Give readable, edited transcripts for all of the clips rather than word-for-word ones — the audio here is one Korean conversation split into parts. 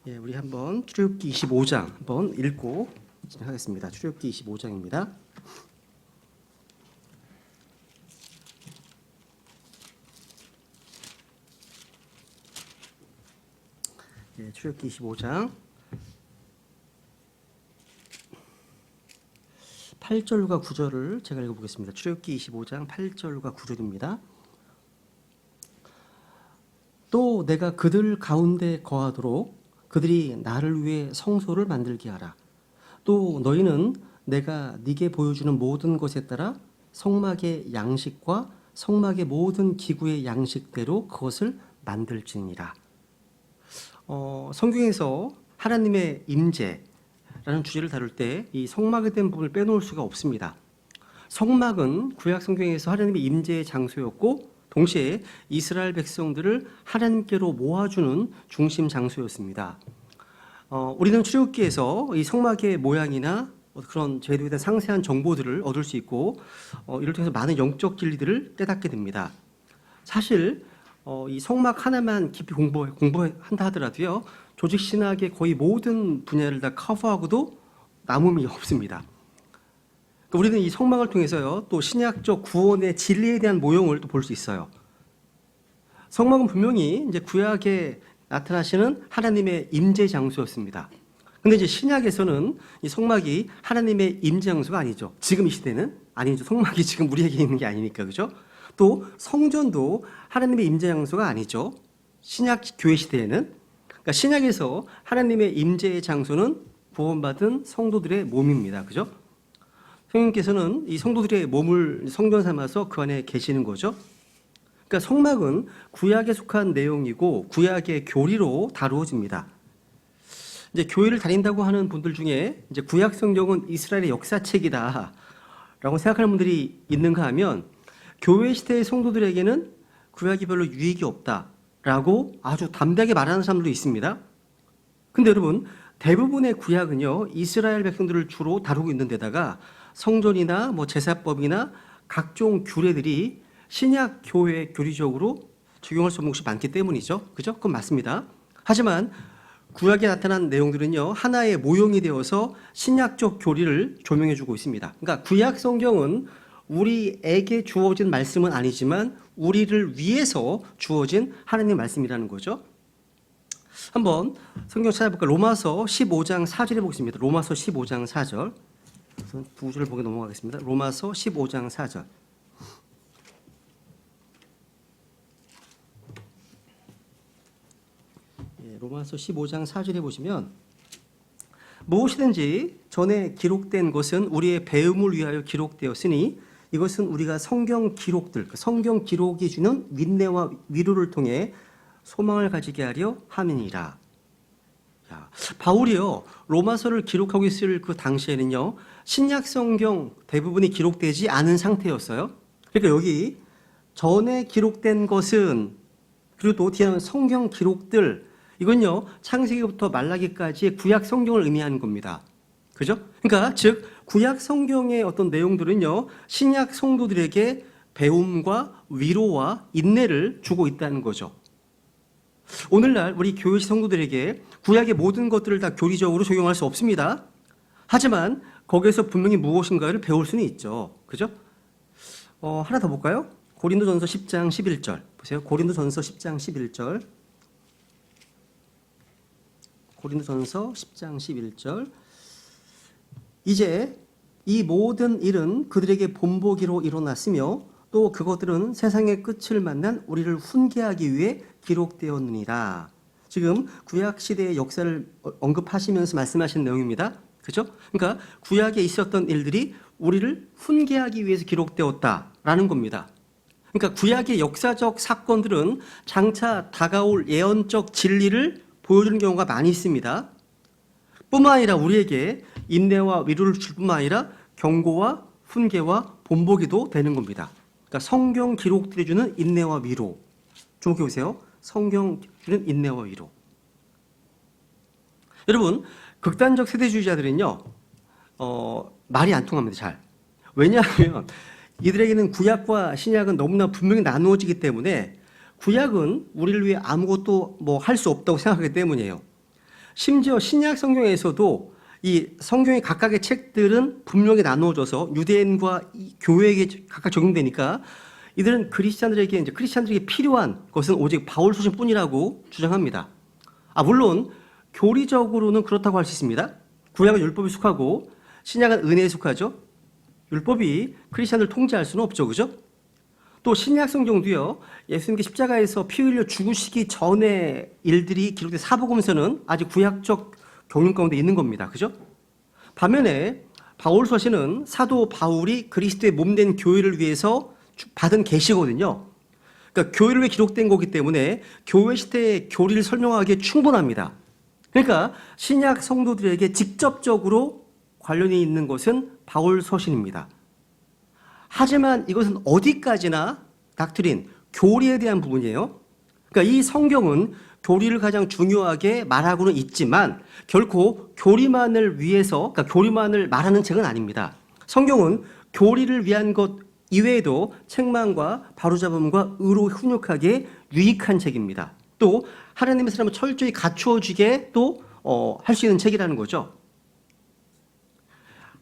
예, 우리 한번 출애굽기 25장 한번 읽고 진행하겠습니다. 출애굽기 25장입니다. 예, 출애굽기 25장 8절과 9절을 제가 읽어보겠습니다. 출애굽기 25장 8절과 9절입니다. 또 내가 그들 가운데 거하도록 그들이 나를 위해 성소를 만들게 하라. 또 너희는 내가 네게 보여주는 모든 것에 따라 성막의 양식과 성막의 모든 기구의 양식대로 그것을 만들지니라. 성경에서 하나님의 임재라는 주제를 다룰 때 이 성막에 대한 부분을 빼놓을 수가 없습니다. 성막은 구약 성경에서 하나님의 임재의 장소였고 동시에 이스라엘 백성들을 하나님께로 모아주는 중심 장소였습니다. 우리는 출애굽기에서 이 성막의 모양이나 그런 제도에 대한 상세한 정보들을 얻을 수 있고 이를 통해서 많은 영적 진리들을 깨닫게 됩니다. 사실 이 성막 하나만 깊이 공부한다 하더라도요, 조직 신학의 거의 모든 분야를 다 커버하고도 남음이 없습니다. 우리는 이 성막을 통해서요, 또 신약적 구원의 진리에 대한 모형을 또 볼 수 있어요. 성막은 분명히 이제 구약에 나타나시는 하나님의 임재 장소였습니다. 근데 이제 신약에서는 이 성막이 하나님의 임재 장소가 아니죠. 지금 이 시대는 아니죠. 성막이 지금 우리에게 있는 게 아니니까, 그죠? 또 성전도 하나님의 임재 장소가 아니죠. 신약 교회 시대에는. 그러니까 신약에서 하나님의 임재의 장소는 구원받은 성도들의 몸입니다. 그죠? 성령께서는 이 성도들의 몸을 성전 삼아서 그 안에 계시는 거죠. 그러니까 성막은 구약에 속한 내용이고 구약의 교리로 다루어집니다. 이제 교회를 다닌다고 하는 분들 중에 이제 구약 성경은 이스라엘의 역사책이다라고 생각하는 분들이 있는가 하면 교회 시대의 성도들에게는 구약이 별로 유익이 없다라고 아주 담대하게 말하는 사람들도 있습니다. 근데 여러분, 대부분의 구약은요, 이스라엘 백성들을 주로 다루고 있는 데다가 성전이나 뭐 제사법이나 각종 규례들이 신약 교회 교리적으로 적용할 수 없는 것이 많기 때문이죠. 그죠? 그건 맞습니다. 하지만 구약에 나타난 내용들은요, 하나의 모형이 되어서 신약적 교리를 조명해 주고 있습니다. 그러니까 구약 성경은 우리에게 주어진 말씀은 아니지만 우리를 위해서 주어진 하나님의 말씀이라는 거죠. 한번 성경 찾아볼까요? 로마서 15장 4절에 보겠습니다. 로마서 15장 4절. 우선 두 줄을 보게 넘어가겠습니다. 로마서 15장 4절. 로마서 15장 4절에 보시면 무엇이든지 전에 기록된 것은 우리의 배움을 위하여 기록되었으니 이것은 우리가 성경 기록들, 성경 기록이 주는 윈내와 위로를 통해 소망을 가지게 하려 함이니라. 바울이요, 로마서를 기록하고 있을 그 당시에는요, 신약 성경 대부분이 기록되지 않은 상태였어요. 그러니까 여기 전에 기록된 것은, 그리고 또 뒤에 나오는 성경 기록들, 이건요, 창세기부터 말라기까지의 구약 성경을 의미하는 겁니다. 그죠? 그러니까 즉 구약 성경의 어떤 내용들은요, 신약 성도들에게 배움과 위로와 인내를 주고 있다는 거죠. 오늘날 우리 교회식 성도들에게 구약의 모든 것들을 다 교리적으로 적용할 수 없습니다. 하지만 거기에서 분명히 무엇인가를 배울 수는 있죠. 그죠? 하나 더 볼까요? 고린도전서 10장 11절 보세요. 고린도전서 10장 11절. 고린도전서 10장 11절. 이제 이 모든 일은 그들에게 본보기로 일어났으며 또 그것들은 세상의 끝을 만난 우리를 훈계하기 위해 기록되었느니라. 지금 구약 시대의 역사를 언급하시면서 말씀하신 내용입니다. 그죠? 그러니까 구약에 있었던 일들이 우리를 훈계하기 위해서 기록되었다라는 겁니다. 그러니까 구약의 역사적 사건들은 장차 다가올 예언적 진리를 보여주는 경우가 많이 있습니다. 뿐만 아니라 우리에게 인내와 위로를 줄 뿐만 아니라 경고와 훈계와 본보기도 되는 겁니다. 그러니까 성경 기록들이 주는 인내와 위로. 주목해 보세요. 성경 주는 인내와 위로. 여러분, 극단적 세대주의자들은요, 말이 안 통합니다. 잘. 왜냐하면 이들에게는 구약과 신약은 너무나 분명히 나누어지기 때문에 구약은 우리를 위해 아무것도 뭐 할 수 없다고 생각하기 때문이에요. 심지어 신약 성경에서도 이 성경의 각각의 책들은 분명히 나누어져서 유대인과 이 교회에게 각각 적용되니까 이들은 크리스찬들에게 필요한 것은 오직 바울 서신뿐이라고 주장합니다. 물론 교리적으로는 그렇다고 할 수 있습니다. 구약은 율법에 속하고 신약은 은혜에 속하죠. 율법이 크리스찬을 통제할 수는 없죠, 그죠? 또 신약 성경도요, 예수님께 십자가에서 피 흘려 죽으시기 전의 일들이 기록된 사복음서는 아직 구약적 경륜 가운데 있는 겁니다, 그죠? 반면에 바울 서신은 사도 바울이 그리스도의 몸된 교회를 위해서 받은 계시거든요. 그러니까 교회를 위해 기록된 거기 때문에 교회 시대의 교리를 설명하기에 충분합니다. 그러니까 신약 성도들에게 직접적으로 관련이 있는 것은 바울 서신입니다. 하지만 이것은 어디까지나 닥트린, 교리에 대한 부분이에요. 그러니까 이 성경은 교리를 가장 중요하게 말하고는 있지만 결코 교리만을 위해서, 그러니까 교리만을 말하는 책은 아닙니다. 성경은 교리를 위한 것 이외에도 책망과 바로잡음과 의로 훈육하게 유익한 책입니다. 또 하나님의 사람을 철저히 갖추어지게 또 할 수 있는 책이라는 거죠.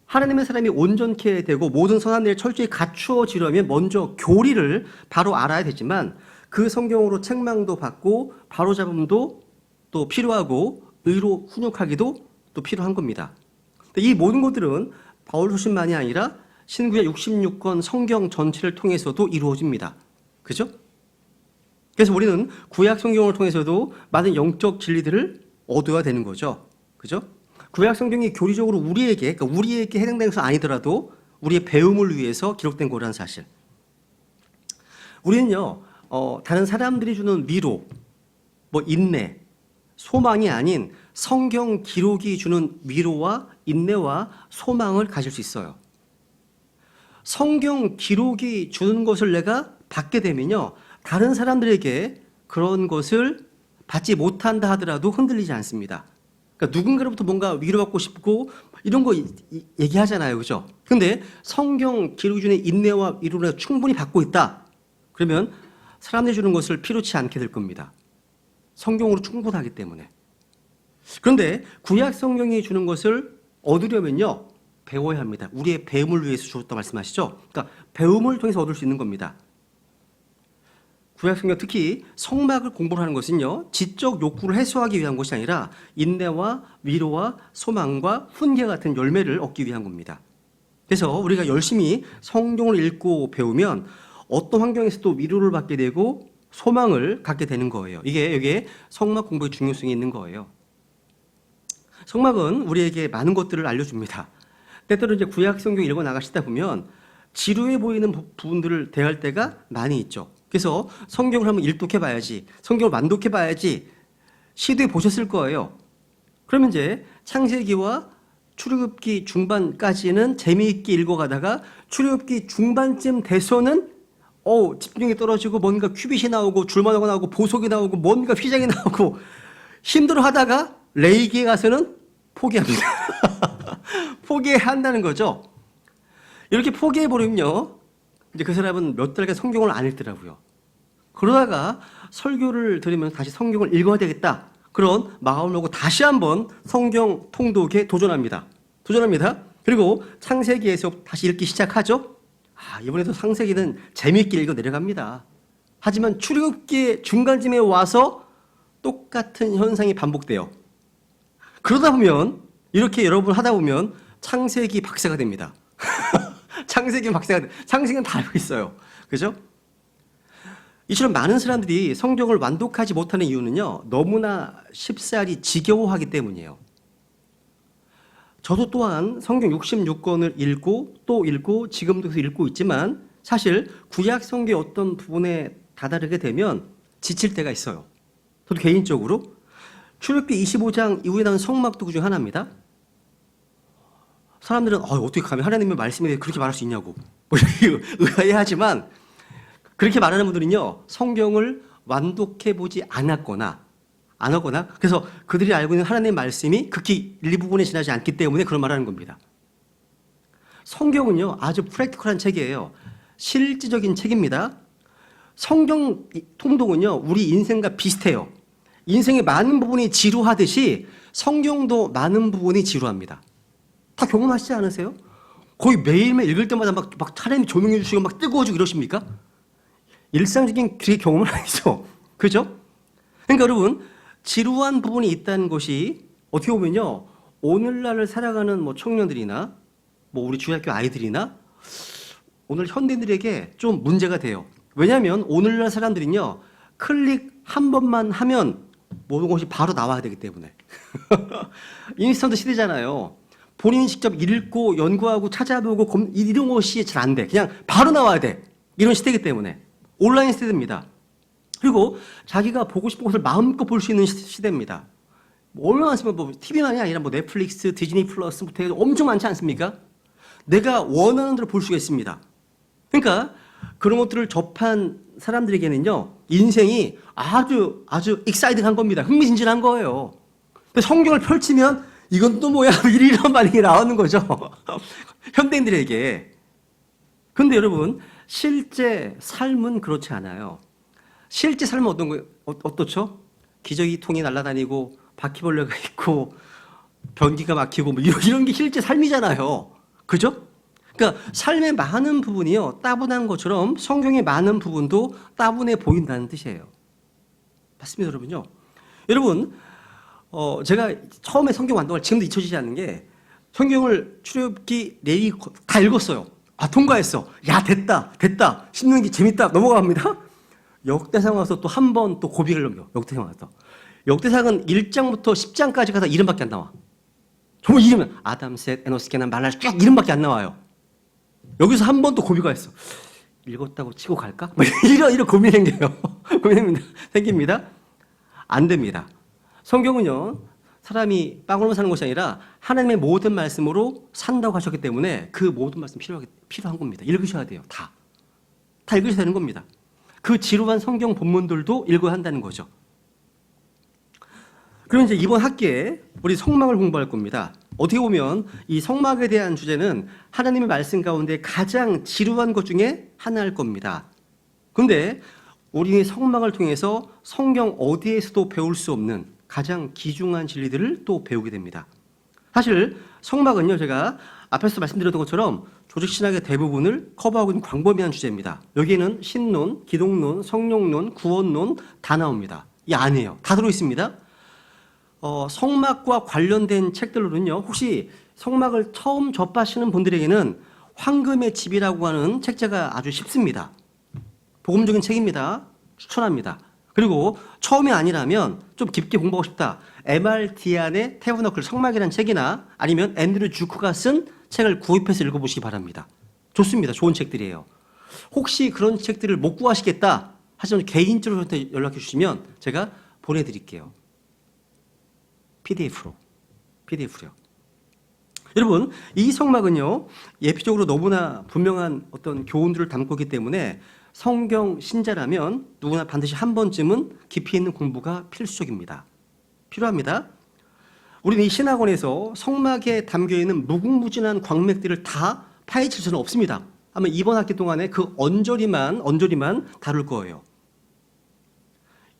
하나님의 사람이 온전케 되고 모든 선한 일을 철저히 갖추어지려면 먼저 교리를 바로 알아야 되지만 그 성경으로 책망도 받고 바로잡음도 또 필요하고 의로 훈육하기도 또 필요한 겁니다. 이 모든 것들은 바울 서신만이 아니라 신구약 66권 성경 전체를 통해서도 이루어집니다. 그죠? 그래서 우리는 구약 성경을 통해서도 많은 영적 진리들을 얻어야 되는 거죠. 그죠? 구약 성경이 교리적으로 우리에게 해당되는 것은 아니더라도 우리의 배움을 위해서 기록된 거라는 사실. 우리는요, 다른 사람들이 주는 위로, 인내, 소망이 아닌 성경 기록이 주는 위로와 인내와 소망을 가질 수 있어요. 성경 기록이 주는 것을 내가 받게 되면요, 다른 사람들에게 그런 것을 받지 못한다 하더라도 흔들리지 않습니다. 그러니까 누군가로부터 뭔가 위로받고 싶고 이런 거 얘기하잖아요, 그죠? 근데 성경 기록이 주는 인내와 위로를 충분히 받고 있다. 그러면 사람들이 주는 것을 필요치 않게 될 겁니다. 성경으로 충분하기 때문에. 그런데 구약 성경이 주는 것을 얻으려면요, 배워야 합니다. 우리의 배움을 위해서 주었다 말씀하시죠? 그러니까 배움을 통해서 얻을 수 있는 겁니다. 구약 성경 특히 성막을 공부하는 것은요, 지적 욕구를 해소하기 위한 것이 아니라 인내와 위로와 소망과 훈계 같은 열매를 얻기 위한 겁니다. 그래서 우리가 열심히 성경을 읽고 배우면 어떤 환경에서도 위로를 받게 되고 소망을 갖게 되는 거예요. 여기에 성막 공부의 중요성이 있는 거예요. 성막은 우리에게 많은 것들을 알려줍니다. 때때로 이제 구약 성경 읽어 나가시다 보면 지루해 보이는 부분들을 대할 때가 많이 있죠. 그래서 성경을 한번 일독해 봐야지, 성경을 완독해 봐야지 시도해 보셨을 거예요. 그러면 이제 창세기와 출애굽기 중반까지는 재미있게 읽어가다가 출애굽기 중반쯤 돼서는 집중이 떨어지고 뭔가 큐빗이 나오고 줄만하고 나오고 보석이 나오고 뭔가 휘장이 나오고 힘들어하다가 레위기에 가서는 포기합니다. 포기한다는 거죠. 이렇게 포기해버리면요, 이제 그 사람은 몇 달간 성경을 안 읽더라고요. 그러다가 설교를 들으면서 다시 성경을 읽어야 되겠다, 그런 마음을 먹고 다시 한번 성경 통독에 도전합니다. 그리고 창세기에서 다시 읽기 시작하죠. 이번에도 창세기는 재미있게 읽어 내려갑니다. 하지만 출애굽기 중간쯤에 와서 똑같은 현상이 반복돼요. 그러다 보면 이렇게 여러분 하다 보면 창세기 박사가 됩니다. 창세기는 다 알고 있어요. 그죠? 이처럼 많은 사람들이 성경을 완독하지 못하는 이유는요, 너무나 쉽사리 지겨워하기 때문이에요. 저도 또한 성경 66권을 읽고 또 읽고 지금도 계속 읽고 있지만 사실 구약 성경의 어떤 부분에 다다르게 되면 지칠 때가 있어요. 저도 개인적으로 출애굽기 25장 이후에 나온 성막도 그중 하나입니다. 사람들은 어떻게 감히 하나님의 말씀에 대해 그렇게 말할 수 있냐고 의아해하지만, 그렇게 말하는 분들은요, 성경을 완독해보지 않았거나 그래서 그들이 알고 있는 하나님의 말씀이 극히 일부분에 지나지 않기 때문에 그런 말하는 겁니다. 성경은요, 아주 프랙티컬한 책이에요. 실질적인 책입니다. 성경 통독은요, 우리 인생과 비슷해요. 인생의 많은 부분이 지루하듯이 성경도 많은 부분이 지루합니다. 다 경험하시지 않으세요? 거의 매일매일 읽을 때마다 막 하나님이 조명해 주시고 막 뜨거워지고 이러십니까? 일상적인 그의 경험은 아니죠. 그죠? 그러니까 여러분, 지루한 부분이 있다는 것이 어떻게 보면요, 오늘날을 살아가는 뭐 청년들이나 뭐 우리 주일학교 아이들이나 오늘 현대인들에게 좀 문제가 돼요. 왜냐하면 오늘날 사람들은요, 클릭 한 번만 하면 모든 것이 바로 나와야 되기 때문에. 인스턴트 시대잖아요. 본인이 직접 읽고 연구하고 찾아보고 이런 것이 잘 안 돼. 그냥 바로 나와야 돼. 이런 시대이기 때문에. 온라인 시대입니다. 그리고 자기가 보고 싶은 것을 마음껏 볼 수 있는 시대입니다. 뭐 얼마나 많으면 뭐 TV만이 아니라 뭐 넷플릭스, 디즈니 플러스부터 해서 엄청 많지 않습니까? 내가 원하는 대로 볼 수가 있습니다. 그러니까 그런 것들을 접한 사람들에게는요, 인생이 아주 익사이딩한 겁니다. 흥미진진한 거예요. 근데 성경을 펼치면 이건 또 뭐야? 이런 반응이 나오는 거죠. 현대인들에게. 근데 여러분, 실제 삶은 그렇지 않아요. 실제 삶은 어떻죠? 기저귀통이 날아다니고 바퀴벌레가 있고 변기가 막히고 뭐 이런 게 실제 삶이잖아요. 그죠? 그러니까 삶의 많은 부분이요, 따분한 것처럼 성경의 많은 부분도 따분해 보인다는 뜻이에요. 맞습니다, 여러분요. 여러분, 제가 처음에 성경 완독을 지금도 잊혀지지 않는 게, 성경을 출애굽기 내리 다 읽었어요. 통과했어. 야, 됐다. 씹는 게 재밌다. 넘어갑니다. 역대상 와서 또 한 번 또 고비를 넘겨. 역대상 와서. 역대상은 1장부터 10장까지 가서 이름밖에 안 나와. 정말 이름은 아담, 셋, 에노스, 게남, 말랄 쫙 이름밖에 안 나와요. 여기서 한 번 또 고비가 있어. 읽었다고 치고 갈까? 이런 고민이 생겨요. 고민이 생깁니다. 안 됩니다. 성경은요, 사람이 빵으로만 사는 것이 아니라 하나님의 모든 말씀으로 산다고 하셨기 때문에 그 모든 말씀 필요한 겁니다. 읽으셔야 돼요. 다 읽으셔야 되는 겁니다. 그 지루한 성경 본문들도 읽어야 한다는 거죠. 그럼 이제 이번 학기에 우리 성막을 공부할 겁니다. 어떻게 보면 이 성막에 대한 주제는 하나님의 말씀 가운데 가장 지루한 것 중에 하나일 겁니다. 그런데 우리 성막을 통해서 성경 어디에서도 배울 수 없는 가장 귀중한 진리들을 또 배우게 됩니다. 사실 성막은요, 제가 앞에서 말씀드렸던 것처럼 조직신학의 대부분을 커버하고 있는 광범위한 주제입니다. 여기에는 신론, 기독론, 성령론, 구원론 다 나옵니다. 이 안에요. 다 들어있습니다. 성막과 관련된 책들로는요, 혹시 성막을 처음 접하시는 분들에게는 황금의 집이라고 하는 책자가 아주 쉽습니다. 복음적인 책입니다. 추천합니다. 그리고 처음이 아니라면 좀 깊게 공부하고 싶다. M.R. 디안의 태브너클 성막이라는 책이나 아니면 앤드류 주크가 쓴 책을 구입해서 읽어보시기 바랍니다. 좋습니다. 좋은 책들이에요. 혹시 그런 책들을 못 구하시겠다 하시면 개인적으로 저한테 연락해 주시면 제가 보내드릴게요. PDF로요. 여러분, 이 성막은요, 예피적으로 너무나 분명한 어떤 교훈들을 담고 있기 때문에 성경 신자라면 누구나 반드시 한 번쯤은 깊이 있는 공부가 필요합니다. 우리는 이 신학원에서 성막에 담겨있는 무궁무진한 광맥들을 다 파헤칠 수는 없습니다. 아마 이번 학기 동안에 그 언저리만 다룰 거예요.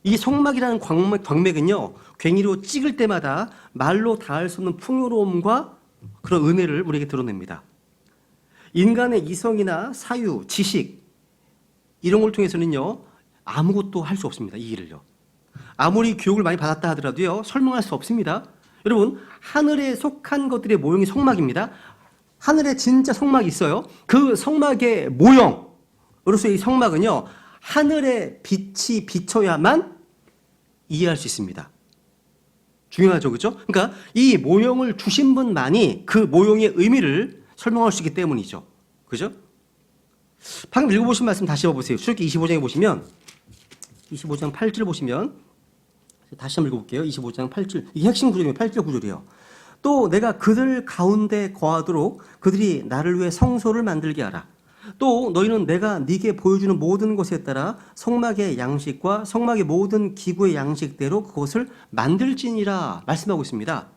이 성막이라는 광맥은요, 괭이로 찍을 때마다 말로 다할 수 없는 풍요로움과 그런 은혜를 우리에게 드러냅니다. 인간의 이성이나 사유, 지식 이런 걸 통해서는요, 아무것도 할 수 없습니다. 이 일을요. 아무리 교육을 많이 받았다 하더라도요, 설명할 수 없습니다. 여러분, 하늘에 속한 것들의 모형이 성막입니다. 하늘에 진짜 성막이 있어요. 그 성막의 모형으로서 이 성막은요, 하늘의 빛이 비춰야만 이해할 수 있습니다. 중요하죠, 그렇죠? 그러니까 이 모형을 주신 분만이 그 모형의 의미를 설명할 수 있기 때문이죠. 그죠? 방금 읽어보신 말씀 다시 읽어보세요. 출애굽기 25장에 보시면 25장 8절 보시면 다시 한번 읽어볼게요. 25장 8절. 이게 핵심 구절이에요. 8절 구절이에요. 또 내가 그들 가운데 거하도록 그들이 나를 위해 성소를 만들게 하라. 또 너희는 내가 네게 보여주는 모든 것에 따라 성막의 양식과 성막의 모든 기구의 양식대로 그것을 만들지니라 말씀하고 있습니다.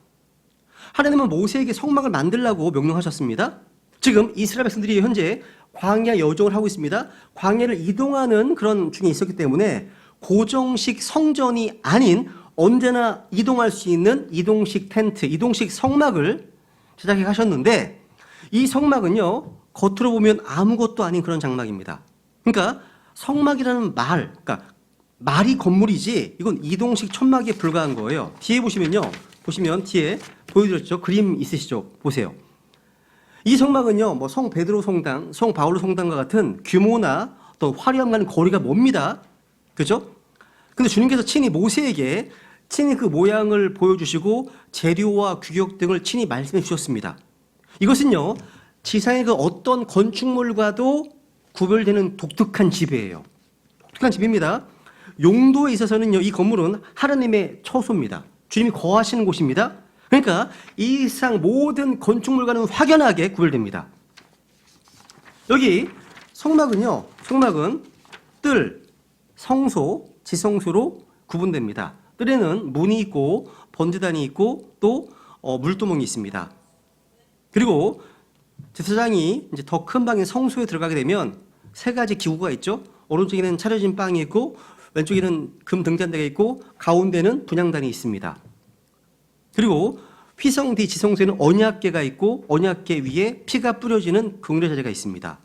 하나님은 모세에게 성막을 만들라고 명령하셨습니다. 지금 이스라엘 백성들이 현재 광야 여정을 하고 있습니다. 광야를 이동하는 그런 중에 있었기 때문에 고정식 성전이 아닌 언제나 이동할 수 있는 이동식 텐트, 이동식 성막을 제작해 가셨는데 이 성막은요, 겉으로 보면 아무것도 아닌 그런 장막입니다. 그러니까 성막이라는 그러니까 말이 건물이지 이건 이동식 천막에 불과한 거예요. 뒤에 보시면 뒤에 보여드렸죠? 그림 있으시죠? 보세요. 이 성막은요, 뭐 성 베드로 성당, 성 바울로 성당과 같은 규모나 또 화려함과는 거리가 멉니다. 그죠? 근데 주님께서 친히 모세에게 친히 그 모양을 보여주시고 재료와 규격 등을 친히 말씀해 주셨습니다. 이것은요, 지상의 그 어떤 건축물과도 구별되는 독특한 집이에요. 독특한 집입니다. 용도에 있어서는요, 이 건물은 하나님의 처소입니다. 주님이 거하시는 곳입니다. 그러니까 이 세상 모든 건축물과는 확연하게 구별됩니다. 여기 성막은 뜰, 성소, 지성소로 구분됩니다. 뜰에는 문이 있고 번제단이 있고 또 물두멍이 있습니다. 그리고 제사장이 이제 더 큰 방인 성소에 들어가게 되면 세 가지 기구가 있죠. 오른쪽에는 차려진 빵이 있고 왼쪽에는 금 등잔대가 있고 가운데는 분향단이 있습니다. 그리고 휘성 뒤 지성소에는 언약궤가 있고 언약궤 위에 피가 뿌려지는 긍휼의 자재가 있습니다.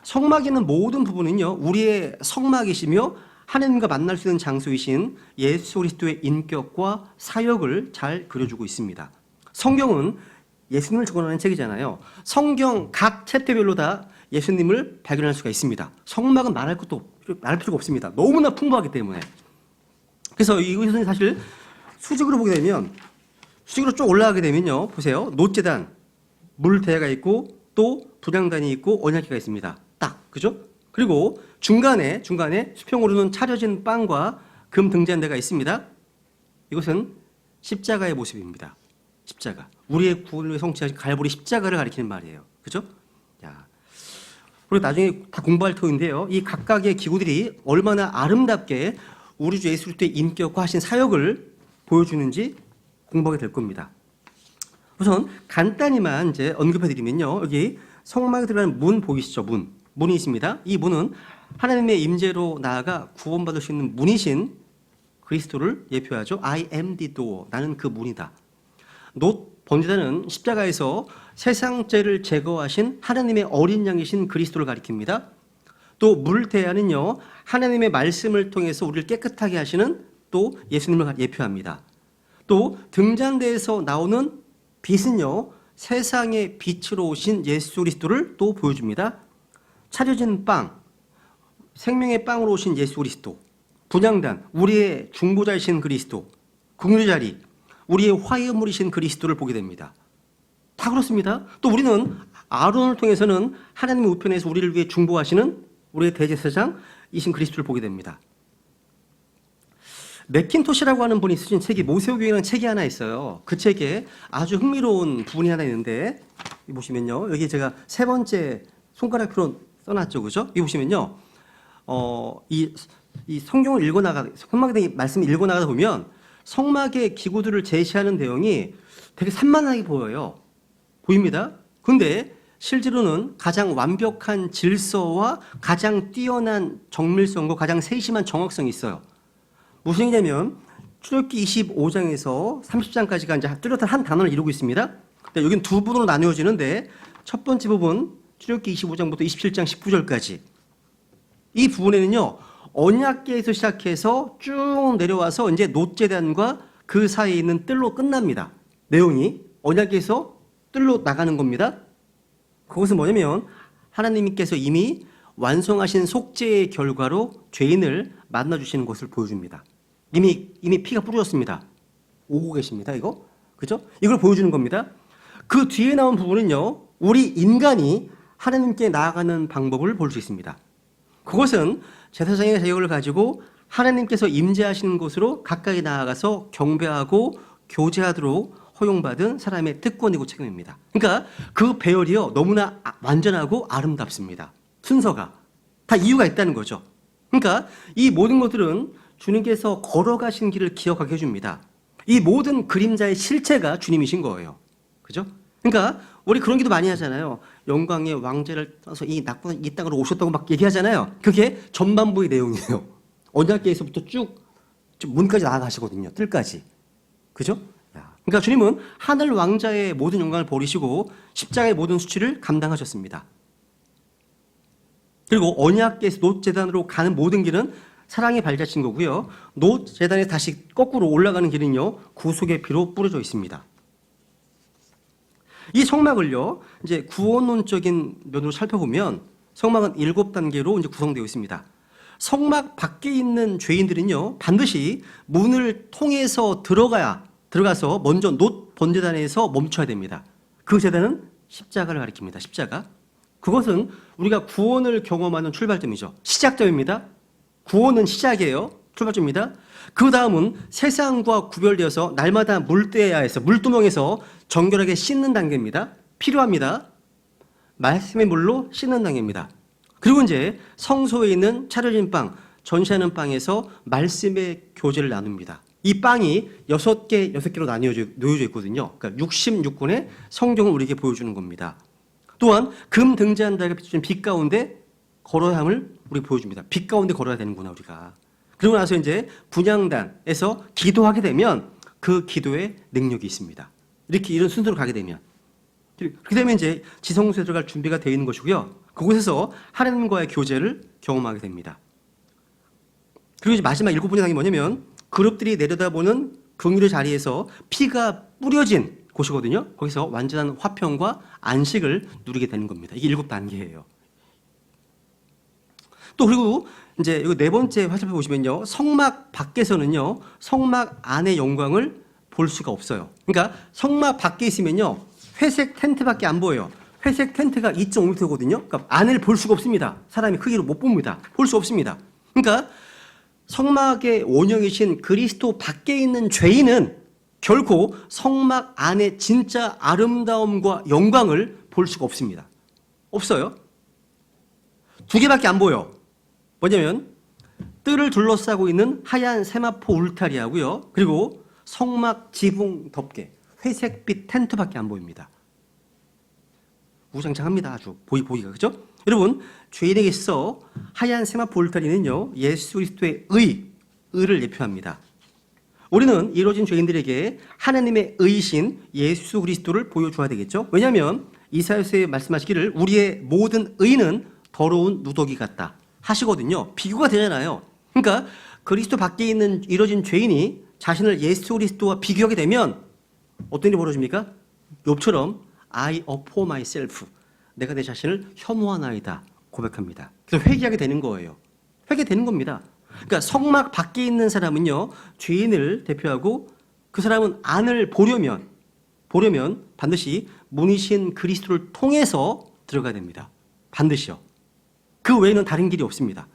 성막에 있는 모든 부분은요, 우리의 성막이시며 하나님과 만날 수 있는 장소이신 예수 그리스도의 인격과 사역을 잘 그려주고 있습니다. 성경은 예수님을 증언하는 책이잖아요. 성경 각 챕터별로 다 예수님을 발견할 수가 있습니다. 성막은 말할 필요가 없습니다. 너무나 풍부하기 때문에. 그래서 이것은 사실 수직으로 보게 되면, 수직으로 쭉 올라가게 되면요, 보세요. 놋제단, 물대가 있고 또 분향단이 있고 언약궤가 있습니다. 딱, 그죠? 그리고 중간에 수평으로는 차려진 빵과 금 등잔대가 있습니다. 이것은 십자가의 모습입니다. 십자가. 우리의 구원을 위해 성취하신 갈보리 십자가를 가리키는 말이에요. 그죠? 자, 그리고 나중에 다 공부할 터인데요. 이 각각의 기구들이 얼마나 아름답게 우리 주 예수 그리스도의 인격과 하신 사역을 보여주는지 공부하게 될 겁니다. 우선 간단히만 이제 언급해드리면요. 여기 성막에 들어가는 문 보이시죠? 문이 있습니다. 이 문은 하나님의 임재로 나아가 구원받을 수 있는 문이신 그리스도를 예표하죠. I am the door. 나는 그 문이다. 번제단은 십자가에서 세상 죄를 제거하신 하나님의 어린 양이신 그리스도를 가리킵니다. 또 물대야는요, 하나님의 말씀을 통해서 우리를 깨끗하게 하시는 또 예수님을 예표합니다. 또 등잔대에서 나오는 빛은요, 세상의 빛으로 오신 예수 그리스도를 또 보여줍니다. 차려진 빵, 생명의 빵으로 오신 예수 그리스도, 분향단, 우리의 중보자이신 그리스도, 긍휼의 자리, 우리의 화해물이신 그리스도를 보게 됩니다. 다 그렇습니다. 또 우리는 아론을 통해서는 하나님의 우편에서 우리를 위해 중보하시는 우리의 대제사장이신 그리스도를 보게 됩니다. 맥킨토시라고 하는 분이 쓰신 책이 모세오경이라는 책이 하나 있어요. 그 책에 아주 흥미로운 부분이 하나 있는데, 보시면요, 여기 제가 세 번째 손가락표로 써놨죠, 그죠? 여기 보시면요, 이 성경을 성막에 대한 말씀을 읽어나가다 보면 성막의 기구들을 제시하는 내용이 되게 산만하게 보여요. 보입니다. 근데 실제로는 가장 완벽한 질서와 가장 뛰어난 정밀성과 가장 세심한 정확성이 있어요. 무슨 얘기냐면 출애굽기 25장에서 30장까지가 이제 뚜렷한 한 단원을 이루고 있습니다. 여기는 두 부분으로 나누어지는데 첫 번째 부분 출애굽기 25장부터 27장 19절까지 이 부분에는요, 언약궤에서 시작해서 쭉 내려와서 이제 놋제단과 그 사이에 있는 뜰로 끝납니다. 내용이 언약궤에서 뜰로 나가는 겁니다. 그것은 뭐냐면 하나님께서 이미 완성하신 속죄의 결과로 죄인을 만나주시는 것을 보여줍니다. 이미 피가 뿌려졌습니다. 오고 계십니다. 이거 그죠? 이걸 보여주는 겁니다. 그 뒤에 나온 부분은요, 우리 인간이 하나님께 나아가는 방법을 볼 수 있습니다. 그것은 제사장의 자격을 가지고 하나님께서 임재하시는 곳으로 가까이 나아가서 경배하고 교제하도록 허용받은 사람의 특권이고 책임입니다. 그러니까 그 배열이요, 너무나 완전하고 아름답습니다. 순서가 다 이유가 있다는 거죠. 그러니까 이 모든 것들은 주님께서 걸어가신 길을 기억하게 해줍니다. 이 모든 그림자의 실체가 주님이신 거예요. 그죠? 그러니까 우리 그런 기도 많이 하잖아요. 영광의 왕좌를 떠서 이 땅으로 오셨다고 막 얘기하잖아요. 그게 전반부의 내용이에요. 언약궤에서부터 쭉 문까지 나아가시거든요. 뜰까지. 그죠? 그러니까 주님은 하늘 왕자의 모든 영광을 버리시고 십자가의 모든 수치를 감당하셨습니다. 그리고 언약궤에서 놋 제단으로 가는 모든 길은 사랑의 발자취인 거고요. 놋 제단에 다시 거꾸로 올라가는 길은요, 구속의 피로 뿌려져 있습니다. 이 성막을요, 이제 구원론적인 면으로 살펴보면 성막은 7단계로 이제 구성되어 있습니다. 성막 밖에 있는 죄인들은요, 반드시 문을 통해서 들어가서 먼저 놋 번제단에서 멈춰야 됩니다. 그 제단은 십자가를 가리킵니다. 십자가. 그것은 우리가 구원을 경험하는 출발점이죠. 시작점입니다. 구원은 시작이에요. 출발점입니다. 그 다음은 세상과 구별되어서 날마다 물대야에서 물두멍에서 정결하게 씻는 단계입니다. 필요합니다. 말씀의 물로 씻는 단계입니다. 그리고 이제 성소에 있는 차려진 빵, 전시하는 빵에서 말씀의 교제를 나눕니다. 이 빵이 6개로 놓여져 있거든요. 그러니까 66권의 성경을 우리에게 보여주는 겁니다. 또한 금 등잔 달에 비추는 빛 가운데 걸어야 함을 우리가 보여줍니다. 빛 가운데 걸어야 되는구나, 우리가. 그리고 나서 이제 분향단에서 기도하게 되면 그 기도에 능력이 있습니다. 이렇게 이런 순서로 가게 되면. 그렇게 되면 이제 지성소에 들어갈 준비가 되어 있는 것이고요. 그곳에서 하나님과의 교제를 경험하게 됩니다. 그리고 이제 마지막 7번째 단계가 뭐냐면 그룹들이 내려다보는 긍휼의 자리에서 피가 뿌려진 곳이거든요. 거기서 완전한 화평과 안식을 누리게 되는 겁니다. 이게 7단계예요. 또 그리고 이제 이거 4번째 화살표 보시면요. 성막 밖에서는요. 성막 안의 영광을 볼 수가 없어요. 그러니까 성막 밖에 있으면요. 회색 텐트밖에 안 보여요. 회색 텐트가 2.5m거든요. 그러니까 안을 볼 수가 없습니다. 사람이 크기로 못 봅니다. 볼 수 없습니다. 그러니까 성막의 원형이신 그리스도 밖에 있는 죄인은 결코 성막 안의 진짜 아름다움과 영광을 볼 수가 없습니다. 없어요. 2개밖에 안 보여. 뭐냐면 뜰을 둘러싸고 있는 하얀 세마포 울타리하고요. 그리고 성막 지붕 덮개, 회색빛 텐트밖에 안 보입니다. 우장창합니다. 아주 보기가. 그죠? 여러분, 죄인에게 있어 하얀 세마포 울타리는요. 예수 그리스도의 의를 예표합니다. 우리는 이루어진 죄인들에게 하나님의 의이신 예수 그리스도를 보여줘야 되겠죠? 왜냐하면 이사야서에 말씀하시기를 우리의 모든 의는 더러운 누더기 같다 하시거든요. 비교가 되잖아요. 그러니까 그리스도 밖에 있는 이루어진 죄인이 자신을 예수 그리스도와 비교하게 되면 어떤 일이 벌어집니까? 욥처럼 I abhor myself, 내가 내 자신을 혐오하나이다 고백합니다. 그래서 회개하게 되는 거예요. 회개되는 겁니다. 그러니까 성막 밖에 있는 사람은요, 죄인을 대표하고 그 사람은 안을 보려면 반드시 문이신 그리스도를 통해서 들어가야 됩니다. 반드시요. 그 외에는 다른 길이 없습니다.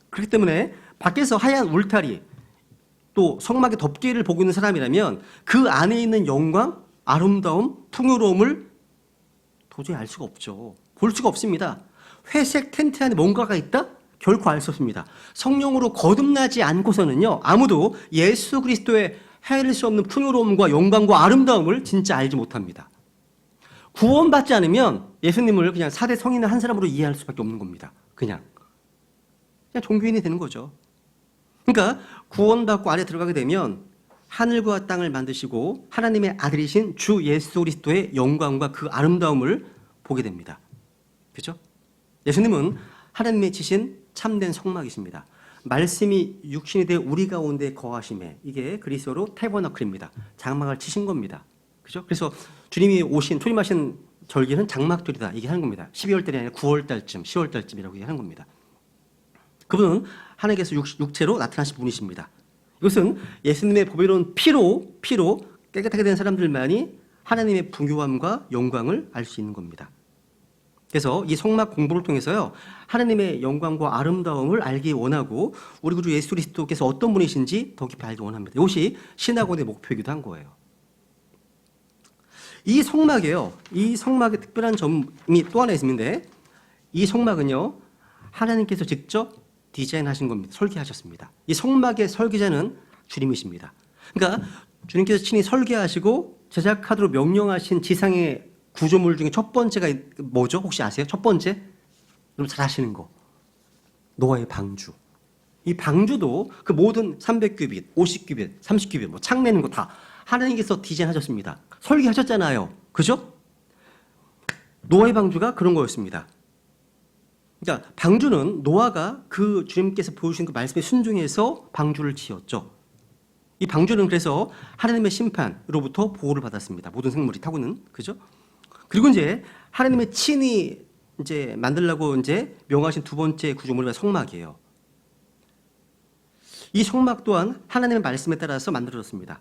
그렇기 때문에 밖에서 하얀 울타리, 또 성막의 덮개를 보고 있는 사람이라면 그 안에 있는 영광, 아름다움, 풍요로움을 도저히 알 수가 없죠. 볼 수가 없습니다. 회색 텐트 안에 뭔가가 있다? 결코 알 수 없습니다. 성령으로 거듭나지 않고서는요, 아무도 예수 그리스도의 헤아릴 수 없는 풍요로움과 영광과 아름다움을 진짜 알지 못합니다. 구원받지 않으면 예수님을 그냥 4대 성인의 한 사람으로 이해할 수밖에 없는 겁니다. 그냥 종교인이 되는 거죠. 그러니까 구원받고 안에 들어가게 되면 하늘과 땅을 만드시고 하나님의 아들이신 주 예수 그리스도의 영광과 그 아름다움을 보게 됩니다. 그렇죠? 예수님은 하나님의 지신 참된 성막이십니다. 말씀이 육신이 되어 우리 가운데 거하심에, 이게 그리스어로 태버너클입니다. 장막을 치신 겁니다. 그죠? 그래서 주님이 초림하신 절기는 장막절이다 얘기하는 겁니다. 12월달이 아니라 9월달쯤, 10월달쯤이라고 얘기하는 겁니다. 그분은 하나님께서 육체로 나타나신 분이십니다. 이것은 예수님의 보배로운 피로 깨끗하게 된 사람들만이 하나님의 풍요함과 영광을 알 수 있는 겁니다. 그래서 이 성막 공부를 통해서요, 하나님의 영광과 아름다움을 알기 원하고 우리 구주 예수 그리스도께서 어떤 분이신지 더 깊이 알기 원합니다. 이것이 신학원의 목표이기도 한 거예요. 이 성막에요, 이 성막의 특별한 점이 또 하나 있는데, 이 성막은요, 하나님께서 직접 디자인하신 겁니다. 설계하셨습니다. 이 성막의 설계자는 주님이십니다. 그러니까 주님께서 친히 설계하시고 제작하도록 명령하신 지상의 구조물 중에 첫 번째가 뭐죠? 혹시 아세요? 첫 번째? 여러분 잘 아시는 거. 노아의 방주. 이 방주도 그 모든 300규빗, 50규빗, 30규빗 뭐 창 내는 거 다 하나님께서 디자인하셨습니다. 설계하셨잖아요. 그죠? 노아의 방주가 그런 거였습니다. 그러니까 방주는 노아가 그 주님께서 보여주신 그 말씀에 순종해서 방주를 지었죠. 이 방주는 그래서 하나님의 심판으로부터 보호를 받았습니다. 모든 생물이 타고는. 그죠? 그리고 이제 하나님의 친히 이제 만들라고 이제 명하신 두 번째 구조물이 성막이에요. 이 성막 또한 하나님의 말씀에 따라서 만들어졌습니다.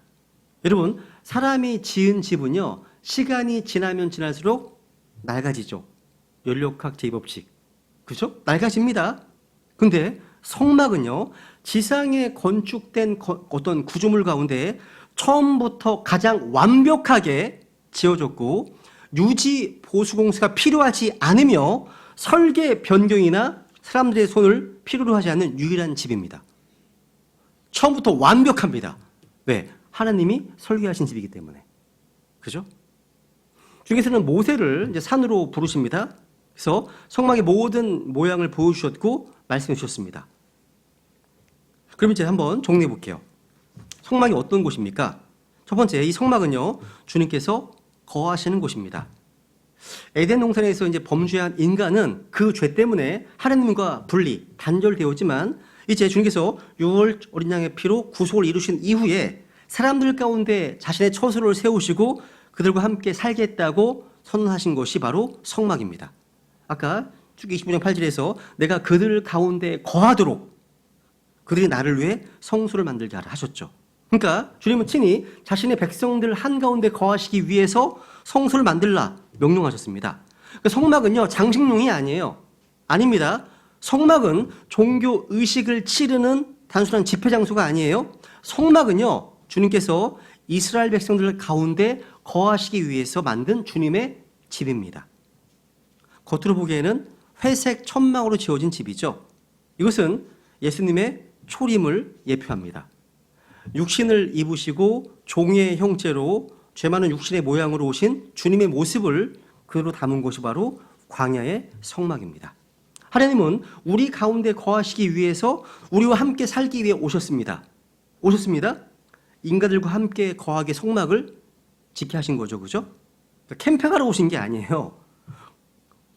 여러분, 사람이 지은 집은요, 시간이 지나면 지날수록 낡아지죠. 연력학 제2법칙. 그죠? 낡아집니다. 근데 성막은요, 지상에 건축된 어떤 구조물 가운데 처음부터 가장 완벽하게 지어졌고, 유지 보수 공사가 필요하지 않으며 설계 변경이나 사람들의 손을 필요로 하지 않는 유일한 집입니다. 처음부터 완벽합니다. 왜? 하나님이 설계하신 집이기 때문에. 그죠? 주님께서는 모세를 이제 산으로 부르십니다. 그래서 성막의 모든 모양을 보여주셨고 말씀해 주셨습니다. 그럼 이제 한번 정리해 볼게요. 성막이 어떤 곳입니까? 첫 번째, 이 성막은요, 주님께서 거하시는 곳입니다. 에덴 동산에서 이제 범죄한 인간은 그 죄 때문에 하나님과 분리, 단절되었지만 이제 주님께서 6월 어린 양의 피로 구속을 이루신 이후에 사람들 가운데 자신의 처소를 세우시고 그들과 함께 살겠다고 선언하신 것이 바로 성막입니다. 아까 쭉 25장 8절에서 내가 그들 가운데 거하도록 그들이 나를 위해 성소를 만들게 하라 하셨죠. 그러니까 주님은 친히 자신의 백성들 한가운데 거하시기 위해서 성소를 만들라 명령하셨습니다. 그러니까 성막은요, 장식용이 아니에요. 아닙니다. 성막은 종교 의식을 치르는 단순한 집회 장소가 아니에요. 성막은요, 주님께서 이스라엘 백성들 가운데 거하시기 위해서 만든 주님의 집입니다. 겉으로 보기에는 회색 천막으로 지어진 집이죠. 이것은 예수님의 초림을 예표합니다. 육신을 입으시고 종의 형체로 죄 많은 육신의 모양으로 오신 주님의 모습을 그대로 담은 것이 바로 광야의 성막입니다. 하나님은 우리 가운데 거하시기 위해서 우리와 함께 살기 위해 오셨습니다. 오셨습니다. 인간들과 함께 거하게 성막을 짓게 하신 거죠. 그죠? 그러니까 캠페가러 오신 게 아니에요.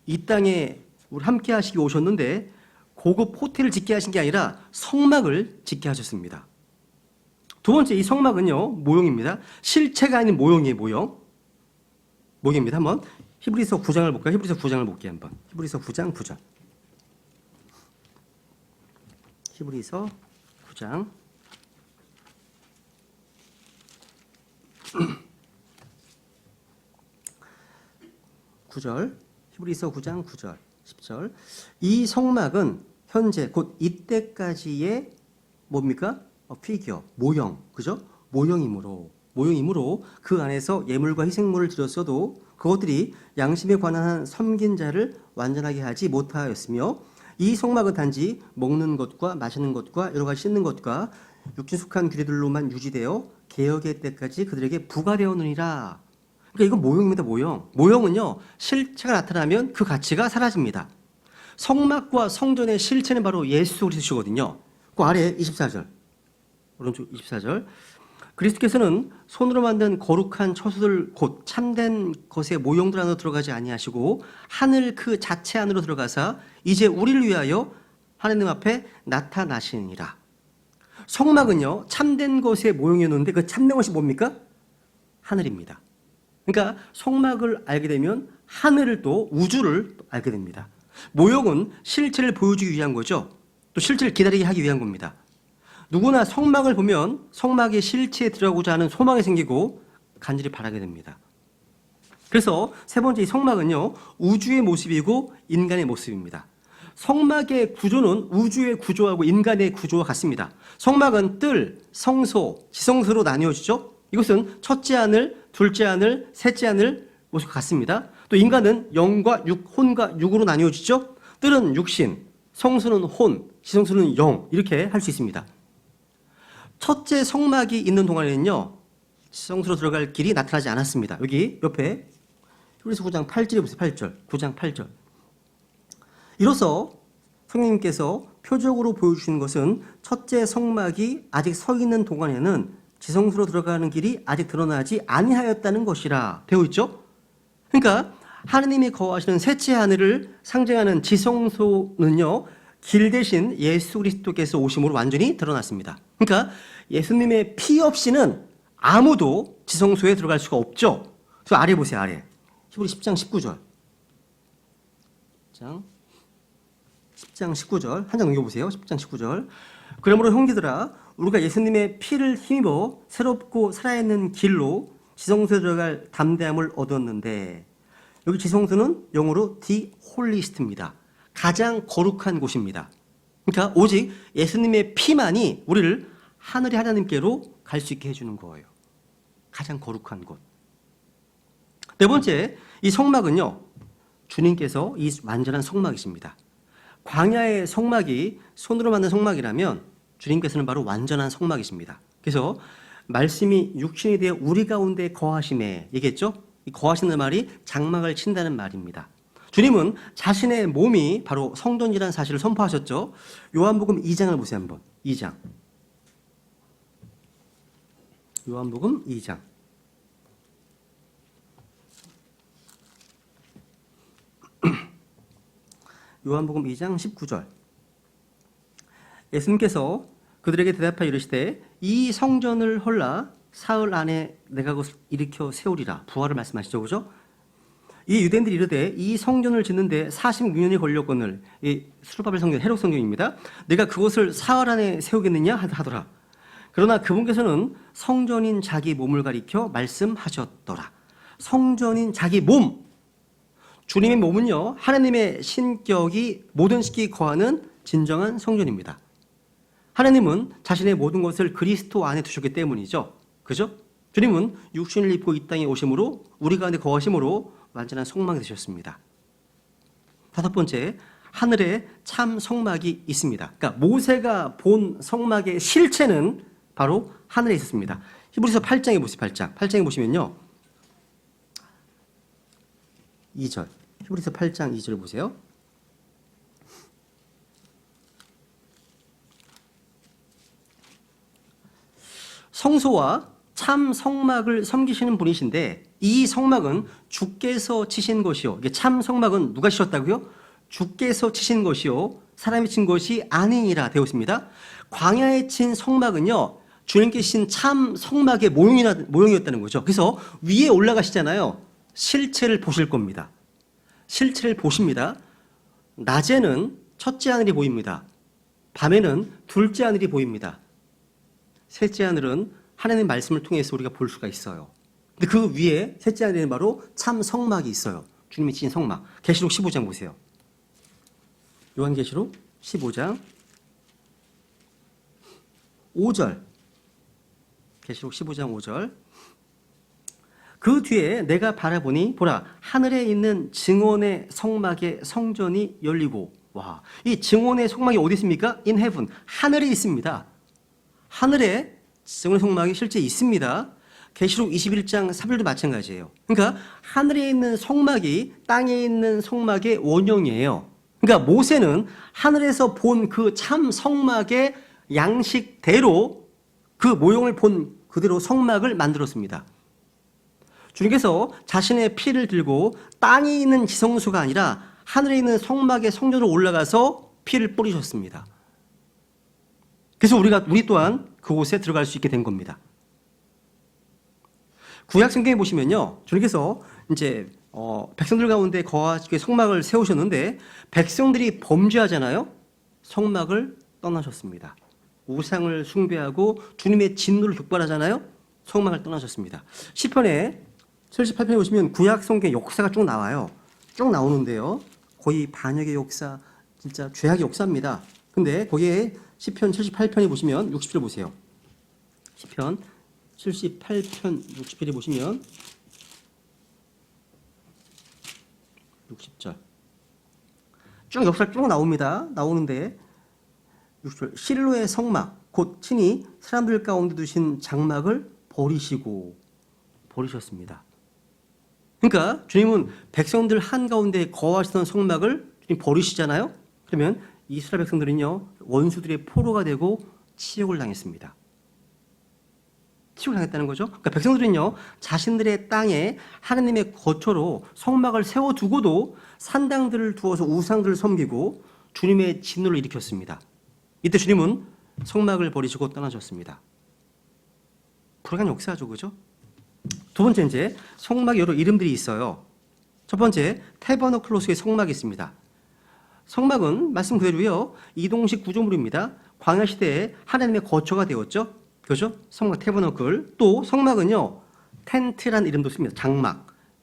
이 땅에 우리 함께 하시기 오셨는데 고급 호텔을 짓게 하신 게 아니라 성막을 짓게 하셨습니다. 두 번째, 이 성막은요, 모형입니다. 실체가 아닌 모형이에요, 모형입니다. 한번 히브리서 9장을 볼까요? 히브리서 9장을 볼게요, 한번. 히브리서 9장 9절. 히브리서 9장 9절, 히브리서 9장 9절, 10절. 이 성막은 현재 곧 이때까지의 뭡니까? 피규어, 모형, 그죠? 모형이므로 그 안에서 예물과 희생물을 드렸어도 그것들이 양심에 관한 한 섬긴 자를 완전하게 하지 못하였으며 이 성막은 단지 먹는 것과 마시는 것과 여러 가지 씻는 것과 육신 속한 규례들로만 유지되어 개혁의 때까지 그들에게 부과되었느니라. 그러니까 이건 모형입니다. 모형은요, 실체가 나타나면 그 가치가 사라집니다. 성막과 성전의 실체는 바로 예수 그리스도시거든요. 그 아래 24절, 오른쪽 24절. 그리스도께서는 손으로 만든 거룩한 처소들 곧 참된 것의 모형들 안으로 들어가지 아니하시고 하늘 그 자체 안으로 들어가사 이제 우리를 위하여 하나님 앞에 나타나시니라. 성막은요, 참된 것의 모형이었는데 그 참된 것이 뭡니까? 하늘입니다. 그러니까 성막을 알게 되면 하늘을 또 우주를 알게 됩니다. 모형은 실체를 보여주기 위한 거죠. 또 실체를 기다리게 하기 위한 겁니다. 누구나 성막을 보면 성막의 실체에 들어가고자 하는 소망이 생기고 간절히 바라게 됩니다. 그래서 세 번째, 이 성막은요, 우주의 모습이고 인간의 모습입니다. 성막의 구조는 우주의 구조하고 인간의 구조와 같습니다. 성막은 뜰, 성소, 지성소로 나뉘어지죠. 이것은 첫째 하늘, 둘째 하늘, 셋째 하늘 모습과 같습니다. 또 인간은 영과 육, 혼과 육으로 나뉘어지죠. 뜰은 육신, 성소는 혼, 지성소는 영, 이렇게 할 수 있습니다. 첫째 성막이 있는 동안에는요, 성소로 들어갈 길이 나타나지 않았습니다. 여기 옆에 히브리서 9장 8절에 보세요. 8절. 9장 8절. 이로써 성령님께서 표적으로 보여주시는 것은 첫째 성막이 아직 서 있는 동안에는 지성소로 들어가는 길이 아직 드러나지 아니하였다는 것이라 되어 있죠. 그러니까 하느님이 거하시는 셋째 하늘을 상징하는 지성소는요, 길 대신 예수 그리스도께서 오심으로 완전히 드러났습니다. 그러니까 예수님의 피 없이는 아무도 지성소에 들어갈 수가 없죠. 그래서 아래 보세요, 아래. 히브리 10장 19절. 10장 19절. 한 장 넘겨보세요. 10장 19절. 그러므로 형제들아, 우리가 예수님의 피를 힘입어 새롭고 살아있는 길로 지성소에 들어갈 담대함을 얻었는데, 여기 지성소는 영어로 the holiest입니다. 가장 거룩한 곳입니다. 그러니까 오직 예수님의 피만이 우리를 하늘의 하나님께로 갈 수 있게 해주는 거예요. 가장 거룩한 곳. 네 번째, 이 성막은요, 주님께서 이 완전한 성막이십니다. 광야의 성막이 손으로 만든 성막이라면 주님께서는 바로 완전한 성막이십니다. 그래서 말씀이 육신이 되어 우리 가운데 거하심에 얘기했죠? 이 거하시는 말이 장막을 친다는 말입니다. 주님은 자신의 몸이 바로 성전이라는 사실을 선포하셨죠. 요한복음 2장을 보세요. 한번 2장. 요한복음 2장. 요한복음 2장 19절. 예수님께서 그들에게 대답하여 이르시되 이 성전을 헐라 사흘 안에 내가 그것을 일으켜 세우리라. 부활을 말씀하시죠. 그죠? 이 유대인들이 이르되 이 성전을 짓는데 46년이 걸렸거늘, 이 스룹바벨 성전, 헤롯 성전입니다. 내가 그것을 사흘 안에 세우겠느냐 하더라. 그러나 그분께서는 성전인 자기 몸을 가리켜 말씀하셨더라. 성전인 자기 몸. 주님의 몸은요, 하나님의 신격이 모든 식이 거하는 진정한 성전입니다. 하나님은 자신의 모든 것을 그리스도 안에 두셨기 때문이죠. 그죠? 주님은 육신을 입고 이 땅에 오심으로 우리 가운데 거하심으로 완전한 성막이 되셨습니다. 다섯 번째, 하늘에 참 성막이 있습니다. 그러니까 모세가 본 성막의 실체는 바로 하늘에 있었습니다. 히브리서 8장에 보세요. 8장에 보시면요, 2절. 히브리서 8장 2절 보세요. 성소와 참 성막을 섬기시는 분이신데 이 성막은 주께서 치신 것이요. 이게 참 성막은 누가 치셨다고요? 주께서 치신 것이요. 사람이 친 것이 아니니라 되어 있습니다. 광야에 친 성막은요, 주님께 신 참 성막의 모형이었다는 거죠. 그래서 위에 올라가시잖아요. 실체를 보실 겁니다. 실체를 보십니다. 낮에는 첫째 하늘이 보입니다. 밤에는 둘째 하늘이 보입니다. 셋째 하늘은 하나님의 말씀을 통해서 우리가 볼 수가 있어요. 근데 그 위에 셋째 하늘에는 바로 참 성막이 있어요. 주님이 친 성막. 계시록 15장 보세요. 요한계시록 15장 5절. 계시록 15장 5절. 그 뒤에 내가 바라보니 보라 하늘에 있는 증언의 성막의 성전이 열리고, 와, 이 증언의 성막이 어디 있습니까? In heaven. 하늘에 있습니다. 하늘에 증언의 성막이 실제 있습니다. 계시록 21장 3절도 마찬가지예요. 그러니까 하늘에 있는 성막이 땅에 있는 성막의 원형이에요. 그러니까 모세는 하늘에서 본 그 참 성막의 양식대로 그 모형을 본 그대로 성막을 만들었습니다. 주님께서 자신의 피를 들고 땅에 있는 지성소가 아니라 하늘에 있는 성막의 성전으로 올라가서 피를 뿌리셨습니다. 그래서 우리 또한 그곳에 들어갈 수 있게 된 겁니다. 구약 성경에 보시면요, 주님께서 이제 백성들 가운데 거하시게 성막을 세우셨는데 백성들이 범죄하잖아요. 성막을 떠나셨습니다. 우상을 숭배하고 주님의 진노를 격발하잖아요. 성막을 떠나셨습니다. 시편에 78편에 보시면 구약 성경 역사가 쭉 나와요. 쭉 나오는데요, 거의 반역의 역사, 진짜 죄악의 역사입니다. 근데 거기에 시편 78편에 보시면 60절 보세요. 시편 78편 60절에 보시면 60절 쭉 역사 쭉 나옵니다. 나오는데 60절 실로의 성막 곧 친히 사람들 가운데 두신 장막을 버리셨습니다. 그러니까 주님은 백성들 한가운데 거하시던 성막을 주님 버리시잖아요. 그러면 이스라엘 백성들은요 원수들의 포로가 되고 치욕을 당했습니다. 치욕을 당했다는 거죠. 그러니까 백성들은요 자신들의 땅에 하나님의 거처로 성막을 세워두고도 산당들을 두어서 우상들을 섬기고 주님의 진노를 일으켰습니다. 이때 주님은 성막을 버리시고 떠나셨습니다. 불행한 역사죠, 그죠? 두 번째, 이제 성막에 여러 이름들이 있어요. 첫 번째, 태버너클로스의 성막이 있습니다. 성막은 말씀 그대로요 이동식 구조물입니다. 광야 시대에 하나님의 거처가 되었죠. 그죠? 성막 태버너클. 또 성막은요 텐트란 이름도 씁니다.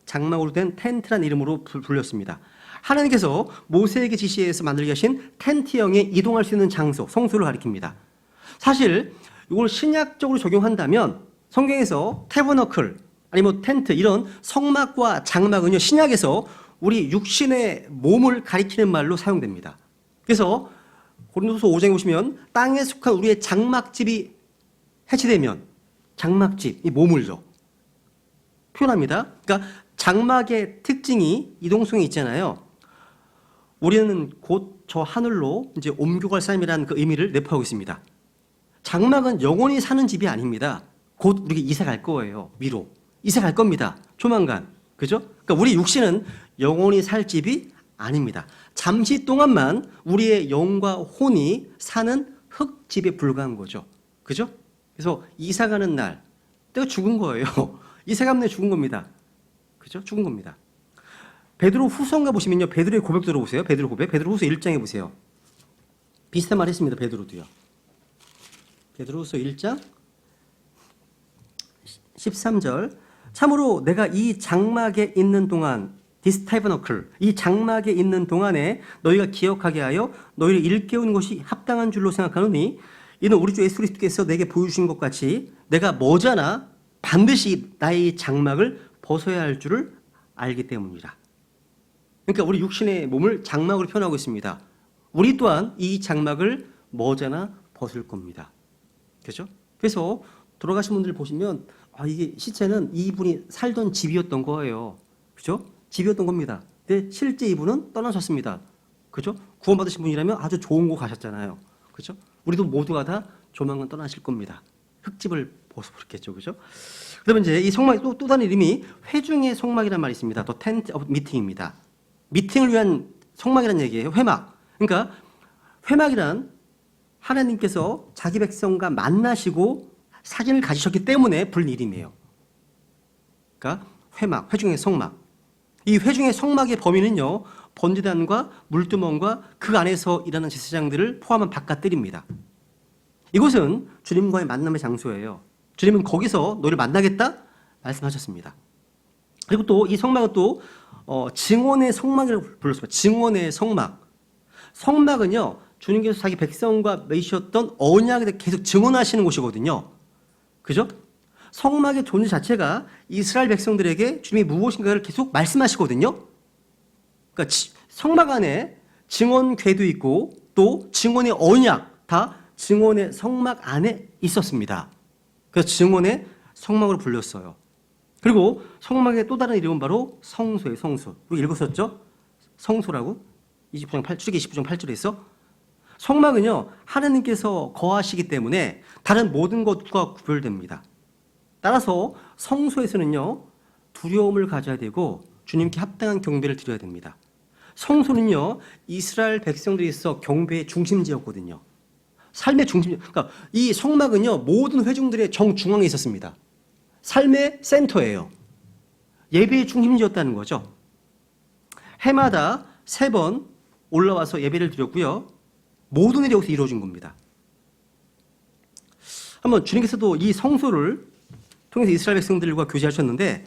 장막으로 된 텐트란 이름으로 불렸습니다. 하나님께서 모세에게 지시해서 만들게 하신 텐트형에 이동할 수 있는 장소, 성소를 가리킵니다. 사실 이걸 신약적으로 적용한다면 성경에서 태버너클 아니면 텐트 이런 성막과 장막은요 신약에서 우리 육신의 몸을 가리키는 말로 사용됩니다. 그래서 고린도서 5장에 보시면 땅에 속한 우리의 장막집이 해체되면 장막집, 이 몸을요 표현합니다. 그러니까 장막의 특징이 이동성이 있잖아요. 우리는 곧 저 하늘로 이제 옮겨갈 삶이라는 그 의미를 내포하고 있습니다. 장막은 영원히 사는 집이 아닙니다. 곧 우리가 이사 갈 거예요. 위로 이사 갈 겁니다. 조만간. 그죠? 그러니까 우리 육신은 영원히 살 집이 아닙니다. 잠시 동안만 우리의 영과 혼이 사는 흙집에 불과한 거죠. 그죠? 그래서 이사 가는 날 내가 죽은 거예요. 이사 가면 내가 죽은 겁니다. 그죠? 죽은 겁니다. 베드로 후서인가 보시면요. 베드로의 고백 들어보세요. 베드로 고백. 베드로 후서 1장에 보세요. 비슷한 말 했습니다. 베드로도요. 베드로 후서 1장 13절. 참으로 내가 이 장막에 있는 동안 this tabernacle 이 장막에 있는 동안에 너희가 기억하게 하여 너희를 일깨우는 것이 합당한 줄로 생각하노니 이는 우리 주 예수 그리스도께서 내게 보여주신 것 같이 내가 머지않아 반드시 나의 장막을 벗어야 할 줄을 알기 때문이라. 그러니까 우리 육신의 몸을 장막으로 표현하고 있습니다. 우리 또한 이 장막을 머지않아 벗을 겁니다. 그렇죠? 그래서 돌아가신 분들 보시면 이게 시체는 이분이 살던 집이었던 거예요. 그렇죠? 집이었던 겁니다. 근데 실제 이분은 떠나셨습니다. 그렇죠? 구원받으신 분이라면 아주 좋은 곳 가셨잖아요. 그렇죠? 우리도 모두가 다 조만간 떠나실 겁니다. 흙집을 벗어버렸겠죠. 그렇죠? 그다음에 이제 이 성막이 또 다른 이름이 회중의 성막이라는 말이 있습니다. 또 텐트 오브 미팅입니다. 미팅을 위한 성막이라는 얘기예요. 회막. 그러니까 회막이란 하나님께서 자기 백성과 만나시고 사진을 가지셨기 때문에 불린 이름이에요. 그러니까 회막, 회중의 성막. 이 회중의 성막의 범위는요. 번제단과 물두멍과 그 안에서 일하는 제사장들을 포함한 바깥들입니다. 이곳은 주님과의 만남의 장소예요. 주님은 거기서 너를 만나겠다 말씀하셨습니다. 그리고 또 이 성막은 또 증언의 성막이라고 불렀습니다. 증언의 성막. 성막은요. 주님께서 자기 백성과 맺으셨던 언약에 계속 증언하시는 곳이거든요. 그죠? 성막의 존재 자체가 이스라엘 백성들에게 주님이 무엇인가를 계속 말씀하시거든요. 그러니까 성막 안에 증언궤도 있고 또 증언의 언약 다 증언의 성막 안에 있었습니다. 그래서 증언의 성막으로 불렸어요. 그리고 성막의 또 다른 이름은 바로 성소예요. 성소. 우리 읽었었죠? 성소라고 출애기 29장 8절에 있어. 성막은요. 하나님께서 거하시기 때문에 다른 모든 것과 구별됩니다. 따라서 성소에서는요. 두려움을 가져야 되고 주님께 합당한 경배를 드려야 됩니다. 성소는요. 이스라엘 백성들이 있어 경배의 중심지였거든요. 삶의 중심지. 그러니까 이 성막은요. 모든 회중들의 정중앙에 있었습니다. 삶의 센터예요. 예배의 중심지였다는 거죠. 해마다 3번 올라와서 예배를 드렸고요. 모든 일이 여기서 이루어진 겁니다. 한번 주님께서도 이 성소를 통해서 이스라엘 백성들과 교제하셨는데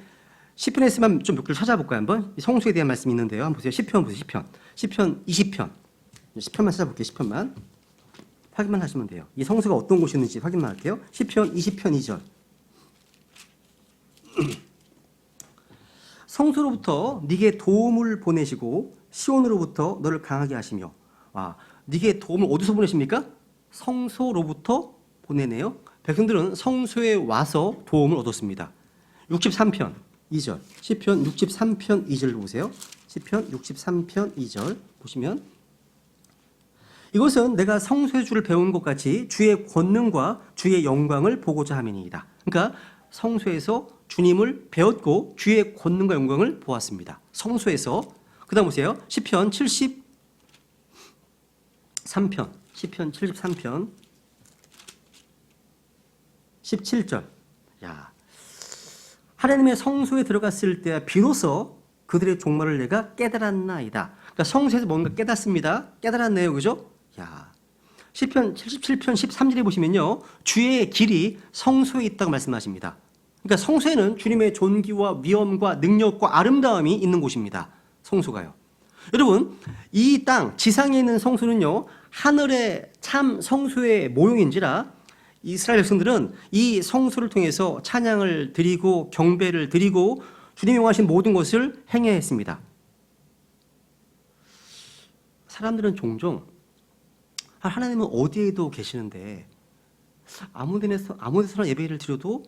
시편에서만 좀 몇 개를 찾아볼까요? 한번 성소에 대한 말씀이 있는데요. 한번 보세요. 시편 보세요. 시편 20편. 시편만 찾아볼게요. 시편만. 확인만 하시면 돼요. 이 성소가 어떤 곳이었는지 확인만 할게요. 시편 20편 2절. 성소로부터 네게 도움을 보내시고 시온으로부터 너를 강하게 하시며. 네게 도움을 어디서 보내십니까? 성소로부터 보내네요. 백성들은 성소에 와서 도움을 얻었습니다. 63편 2절. 시편 63편 2절 보세요. 시편 63편 2절 보시면 이것은 내가 성소의 주를 배운 것 같이 주의 권능과 주의 영광을 보고자 함이니이다. 그러니까 성소에서 주님을 배웠고 주의 권능과 영광을 보았습니다. 성소에서. 그 다음 보세요. 시편 73편 17절. 야, 하나님의 성소에 들어갔을 때 비로소 그들의 종말을 내가 깨달았나이다. 그러니까 성소에서 뭔가 깨닫습니다. 깨달았네요. 그죠? 야, 시편 77편 13절에 보시면요. 주의 길이 성소에 있다고 말씀하십니다. 그러니까 성소에는 주님의 존귀와 위엄과 능력과 아름다움이 있는 곳입니다. 성소가요. 여러분, 이 땅 지상에 있는 성소는요, 하늘의 참 성소의 모형인지라 이스라엘 백성들은 이 성소를 통해서 찬양을 드리고 경배를 드리고 주님이 원하신 모든 것을 행해야 했습니다. 사람들은 종종 하나님은 어디에도 계시는데 아무 데서나 예배를 드려도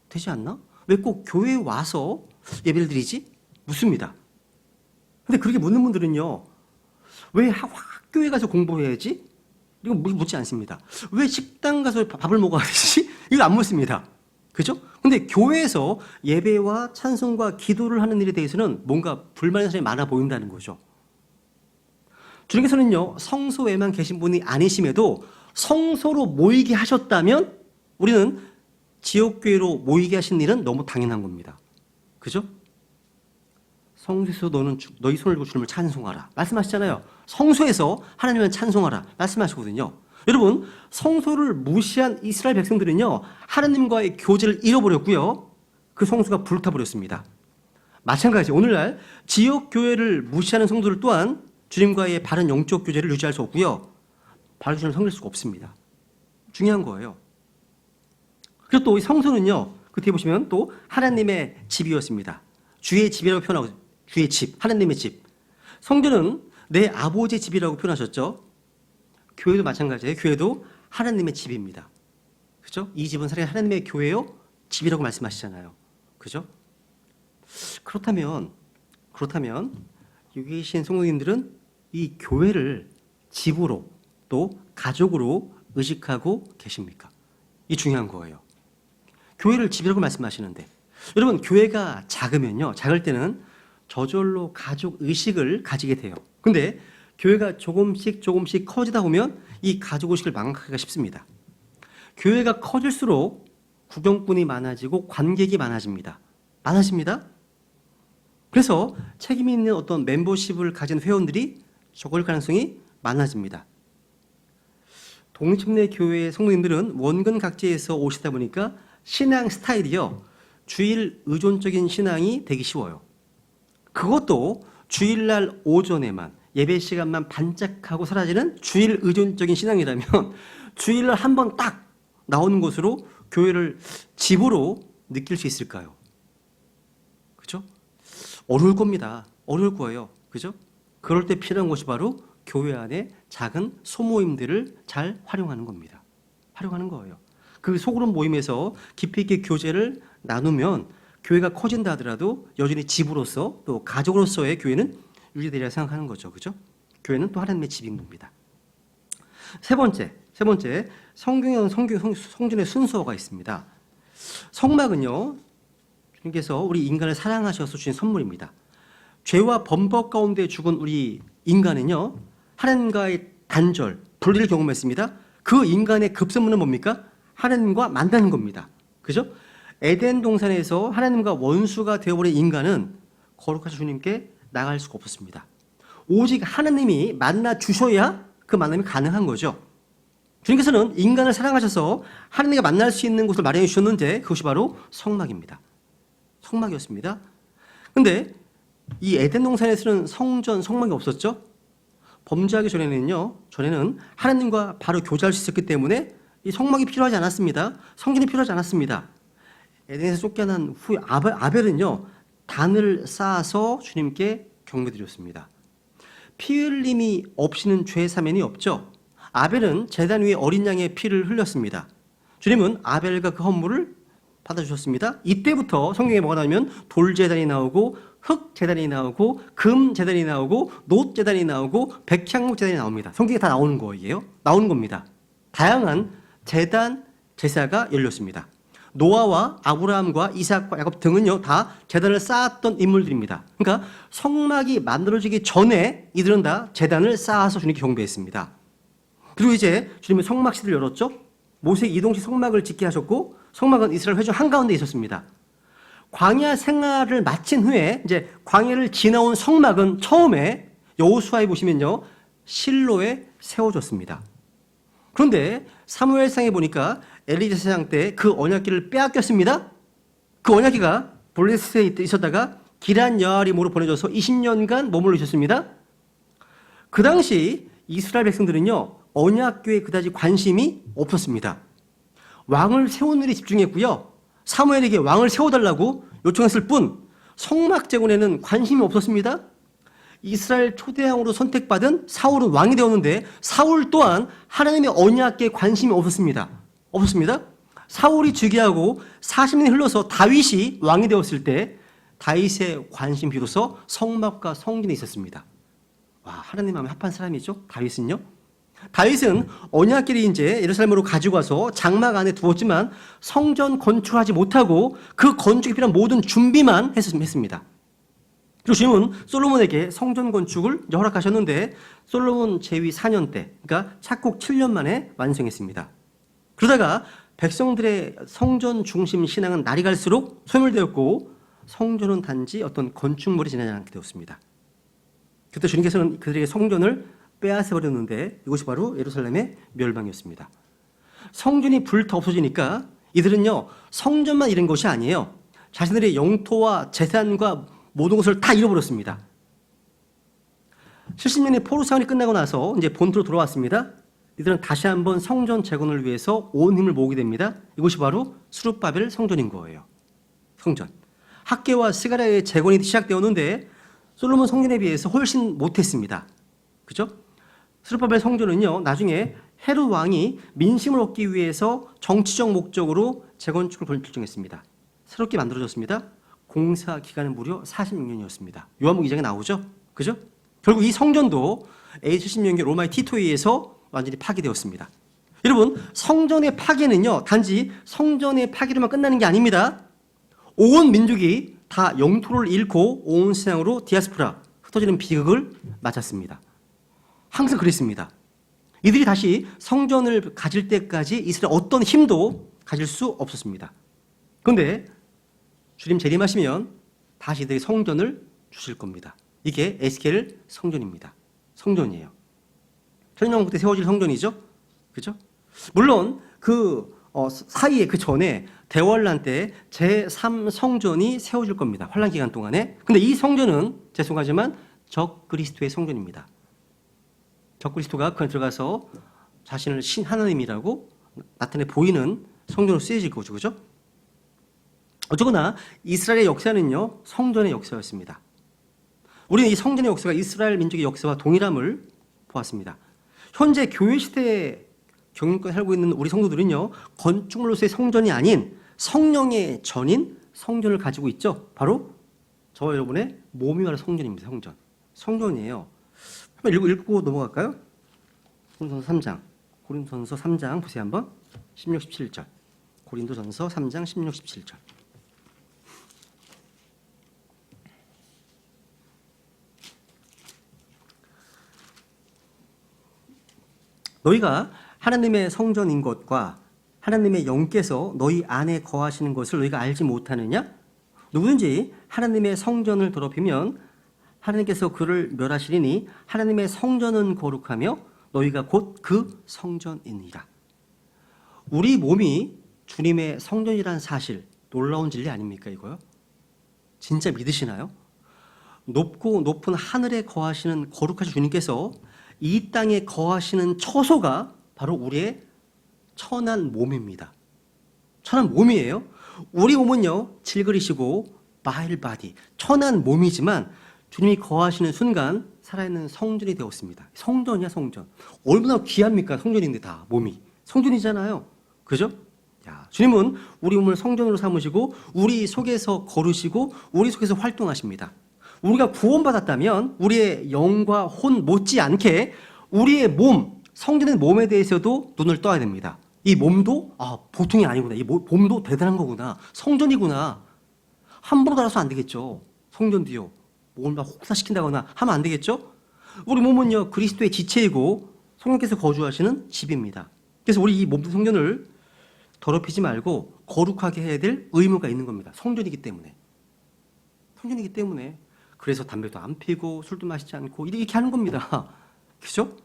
되지 않나? 왜 꼭 교회에 와서 예배를 드리지? 묻습니다. 근데 그렇게 묻는 분들은요, 왜 학교에 가서 공부해야지? 이거 묻지 않습니다. 왜 식당 가서 밥을 먹어야 되지? 이거 안 묻습니다. 그죠? 근데 교회에서 예배와 찬송과 기도를 하는 일에 대해서는 뭔가 불만의 사람이 많아 보인다는 거죠. 주님께서는요, 성소에만 계신 분이 아니심에도 성소로 모이게 하셨다면 우리는 지역교회로 모이게 하신 일은 너무 당연한 겁니다. 그죠? 성소에서 너희 손을 들고 주님을 찬송하라 말씀하시잖아요. 성소에서 하나님을 찬송하라 말씀하시거든요. 여러분, 성소를 무시한 이스라엘 백성들은요, 하나님과의 교제를 잃어버렸고요, 그 성소가 불타버렸습니다. 마찬가지 오늘날 지역교회를 무시하는 성도들 또한 주님과의 바른 영적 교제를 유지할 수 없고요, 바른 주님을 섬길 수가 없습니다. 중요한 거예요. 그리고 또 이 성소는요, 그 뒤에 보시면 또 하나님의 집이었습니다. 주의 집이라고 표현하고, 주의 집, 하나님의 집. 성전은 내 아버지의 집이라고 표현하셨죠. 교회도 마찬가지예요. 교회도 하나님의 집입니다. 그죠? 이 집은 사실 하나님의 교회요, 집이라고 말씀하시잖아요. 그죠? 그렇다면 여기 계신 성도님들은 이 교회를 집으로 또 가족으로 의식하고 계십니까? 이 중요한 거예요. 교회를 집이라고 말씀하시는데, 여러분, 교회가 작으면요, 작을 때는 저절로 가족 의식을 가지게 돼요. 근데 교회가 조금씩 커지다 보면 이 가족 의식을 망각하기가 쉽습니다. 교회가 커질수록 구경꾼이 많아지고 관객이 많아집니다. 그래서 책임 있는 어떤 멤버십을 가진 회원들이 적을 가능성이 많아집니다. 독립침례 교회의 성도님들은 원근 각지에서 오시다 보니까 신앙 스타일이요, 주일 의존적인 신앙이 되기 쉬워요. 그것도 주일날 오전에만, 예배 시간만 반짝하고 사라지는 주일 의존적인 신앙이라면 주일날 한 번 딱 나오는 곳으로 교회를 집으로 느낄 수 있을까요? 그죠? 어려울 겁니다. 어려울 거예요. 그죠? 그럴 때 필요한 것이 바로 교회 안에 작은 소모임들을 잘 활용하는 겁니다. 활용하는 거예요. 그 소그룹 모임에서 깊이 있게 교제를 나누면 교회가 커진다 하더라도 여전히 집으로서 또 가족으로서의 교회는 유지되리라 생각하는 거죠. 그죠? 교회는 또 하나님의 집인 겁니다. 세 번째, 성전의 순서가 있습니다. 성막은요, 주님께서 우리 인간을 사랑하셔서 주신 선물입니다. 죄와 범법 가운데 죽은 우리 인간은요, 하나님과의 단절, 분리를 경험했습니다. 그 인간의 급선무는 뭡니까? 하나님과 만나는 겁니다. 그죠? 에덴 동산에서 하나님과 원수가 되어버린 인간은 거룩하신 주님께 나갈 수가 없었습니다. 오직 하나님이 만나 주셔야 그 만남이 가능한 거죠. 주님께서는 인간을 사랑하셔서 하나님과 만날 수 있는 곳을 마련해 주셨는데 그것이 바로 성막입니다. 성막이었습니다. 근데 이 에덴 동산에서는 성막이 없었죠. 범죄하기 전에는 하나님과 바로 교제할 수 있었기 때문에 이 성막이 필요하지 않았습니다. 성전이 필요하지 않았습니다. 에덴에서 쫓겨난 후에 아벨은요, 단을 쌓아서 주님께 경배드렸습니다. 피 흘림이 없이는 죄 사면이 없죠. 아벨은 제단 위에 어린 양의 피를 흘렸습니다. 주님은 아벨과 그 헌물을 받아주셨습니다. 이때부터 성경에 뭐가 나오면 돌제단이 나오고 흙 제단이 나오고 금 제단이 나오고 놋 제단이 나오고 백향목 제단이 나옵니다. 성경에 다 나오는 거예요. 나오는 겁니다. 다양한 제단 제사가 열렸습니다. 노아와 아브라함과 이삭과 야곱 등은요 다 제단을 쌓았던 인물들입니다. 그러니까 성막이 만들어지기 전에 이들은 다 제단을 쌓아서 주님께 경배했습니다. 그리고 이제 주님은 성막 시대를 열었죠. 모세 이동식 성막을 짓게 하셨고 성막은 이스라엘 회중 한가운데 있었습니다. 광야 생활을 마친 후에 이제 광야를 지나온 성막은 처음에 여호수아에 보시면요 실로에 세워졌습니다. 그런데 사무엘상에 보니까 엘리 제사장 때 그 언약궤를 빼앗겼습니다. 그 언약궤가 블레셋에 있었다가 기란 여아림으로 보내져서 20년간 머물러 있었습니다. 그 당시 이스라엘 백성들은요 언약궤에 그다지 관심이 없었습니다. 왕을 세우는 일에 집중했고요. 사무엘에게 왕을 세워달라고 요청했을 뿐 성막 재건에는 관심이 없었습니다. 이스라엘 초대왕으로 선택받은 사울은 왕이 되었는데 사울 또한 하나님의 언약궤에 관심이 없었습니다. 사울이 즉위하고 40년이 흘러서 다윗이 왕이 되었을 때 다윗의 관심 비로소 성막과 성전에 있었습니다. 와, 하나님 마음에 합한 사람이죠. 다윗은요. 다윗은 언약궤를 이제 예루살렘으로 가지고 와서 장막 안에 두었지만 성전 건축하지 못하고 그 건축에 필요한 모든 준비만 했습니다. 그리고 주님은 솔로몬에게 성전 건축을 허락하셨는데 솔로몬 재위 4년 때, 그러니까 착국 7년 만에 완성했습니다. 그러다가 백성들의 성전 중심 신앙은 날이 갈수록 소멸되었고 성전은 단지 어떤 건축물이 지나지 않게 되었습니다. 그때 주님께서는 그들에게 성전을 빼앗아 버렸는데 이것이 바로 예루살렘의 멸망이었습니다. 성전이 불타 없어지니까 이들은요 성전만 잃은 것이 아니에요. 자신들의 영토와 재산과 모든 것을 다 잃어버렸습니다. 70년의 포로 생활이 끝나고 나서 이제 본토로 돌아왔습니다. 이들은 다시 한번 성전 재건을 위해서 온 힘을 모으게 됩니다. 이것이 바로 스룹바벨 성전인 거예요. 성전. 학계와 스가랴의 재건이 시작되었는데 솔로몬 성전에 비해서 훨씬 못했습니다. 그죠? 스룹바벨 성전은요 나중에 헤롯 왕이 민심을 얻기 위해서 정치적 목적으로 재건축을 결정했습니다. 새롭게 만들어졌습니다. 공사 기간은 무려 46년이었습니다. 요한복음 2장에 나오죠? 그죠? 결국 이 성전도 AD 70년경 로마의 티토에 의해서 완전히 파괴되었습니다. 여러분, 성전의 파괴는요, 단지 성전의 파괴로만 끝나는 게 아닙니다. 온 민족이 다 영토를 잃고 온 세상으로 디아스포라, 흩어지는 비극을 맞았습니다. 항상 그랬습니다. 이들이 다시 성전을 가질 때까지 이스라엘 어떤 힘도 가질 수 없었습니다. 그런데 주님 재림하시면 다시 이들이 성전을 주실 겁니다. 이게 에스겔 성전입니다. 성전이에요. 천년왕국 때 세워질 성전이죠. 그죠? 물론 그 사이에 그 전에 대환란 때 제3성전이 세워질 겁니다. 환란 기간 동안에. 근데 이 성전은 죄송하지만 적그리스도의 성전입니다. 적그리스도가 그 안에 들어가서 자신을 신 하나님이라고 나타내 보이는 성전으로 쓰여질 거죠. 그죠? 어쨌거나 이스라엘의 역사는요 성전의 역사였습니다. 우리는 이 성전의 역사가 이스라엘 민족의 역사와 동일함을 보았습니다. 현재 교회 시대에 경륜권에 살고 있는 우리 성도들은요 건축물로서의 성전이 아닌 성령의 전인 성전을 가지고 있죠. 바로 저와 여러분의 몸이 바로 성전입니다. 성전이에요. 한번 읽고 넘어갈까요? 고린도전서 3장 보세요. 한번 16, 17절. 고린도전서 3장 16, 17절. 너희가 하나님의 성전인 것과 하나님의 영께서 너희 안에 거하시는 것을 너희가 알지 못하느냐? 누구든지 하나님의 성전을 더럽히면 하나님께서 그를 멸하시리니 하나님의 성전은 거룩하며 너희가 곧 그 성전이니라. 우리 몸이 주님의 성전이라는 사실 놀라운 진리 아닙니까 이거요? 진짜 믿으시나요? 높고 높은 하늘에 거하시는 거룩하신 주님께서 이 땅에 거하시는 처소가 바로 우리의 천한 몸입니다. 천한 몸이에요. 우리 몸은요 질그리시고 마일 바디 천한 몸이지만 주님이 거하시는 순간 살아있는 성전이 되었습니다. 성전이야 성전. 얼마나 귀합니까 성전인데 다 몸이 성전이잖아요. 그죠? 야, 주님은 우리 몸을 성전으로 삼으시고 우리 속에서 거르시고 우리 속에서 활동하십니다. 우리가 구원받았다면 우리의 영과 혼 못지않게 우리의 몸, 성전의 몸에 대해서도 눈을 떠야 됩니다. 이 몸도 보통이 아니구나. 이 몸도 대단한 거구나. 성전이구나. 함부로 달아서 안 되겠죠. 성전도요. 몸을 막 혹사시킨다거나 하면 안 되겠죠. 우리 몸은요, 그리스도의 지체이고 성령께서 거주하시는 집입니다. 그래서 우리 이 몸 성전을 더럽히지 말고 거룩하게 해야 될 의무가 있는 겁니다. 성전이기 때문에. 성전이기 때문에. 그래서 담배도 안 피고 술도 마시지 않고 이렇게 하는 겁니다. 그죠?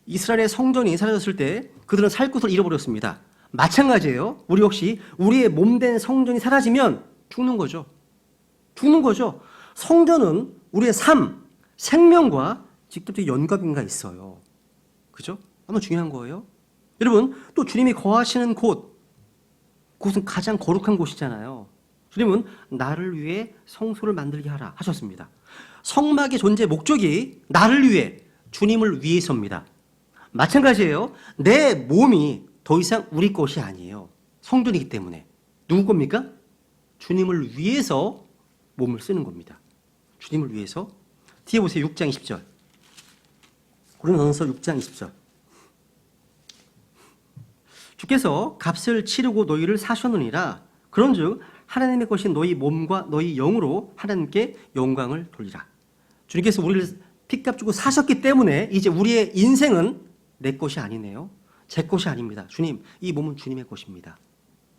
이스라엘의 성전이 사라졌을 때 그들은 살 곳을 잃어버렸습니다. 마찬가지예요. 우리 역시 우리의 몸된 성전이 사라지면 죽는 거죠. 죽는 거죠. 성전은 우리의 삶, 생명과 직접적 연관가 있어요. 그죠? 아마 중요한 거예요. 여러분, 또 주님이 거하시는 그곳은 가장 거룩한 곳이잖아요. 주님은 나를 위해 성소를 만들게 하라 하셨습니다. 성막의 존재 목적이 나를 위해, 주님을 위해서입니다. 마찬가지예요. 내 몸이 더 이상 우리 것이 아니에요. 성전이기 때문에. 누구 겁니까? 주님을 위해서 몸을 쓰는 겁니다. 주님을 위해서. 뒤에 보세요. 6장 20절. 고린도전서 6장 20절. 주께서 값을 치르고 너희를 사셨느니라. 그런즉 하나님의 것인 너희 몸과 너희 영으로 하나님께 영광을 돌리라. 주님께서 우리를 피값 주고 사셨기 때문에 이제 우리의 인생은 내 것이 아니네요. 제 것이 아닙니다. 주님, 이 몸은 주님의 것입니다.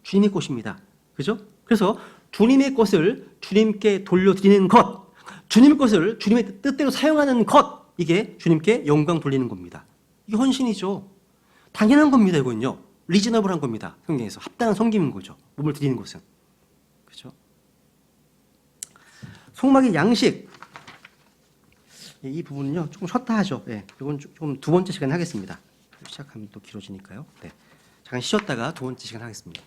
주님의 것입니다. 그죠? 그래서 주님의 것을 주님께 돌려드리는 것, 주님의 것을 주님의 뜻대로 사용하는 것, 이게 주님께 영광 돌리는 겁니다. 이게 헌신이죠. 당연한 겁니다. 이건요. 리즈너블한 겁니다. 성경에서 합당한 섬김인 거죠. 몸을 드리는 것은. 그죠? 성막의 양식. 이 부분은요, 조금 쉬었다 하죠. 네, 이건 조금 두 번째 시간에 하겠습니다. 시작하면 또 길어지니까요. 네, 잠깐 쉬었다가 두 번째 시간 하겠습니다.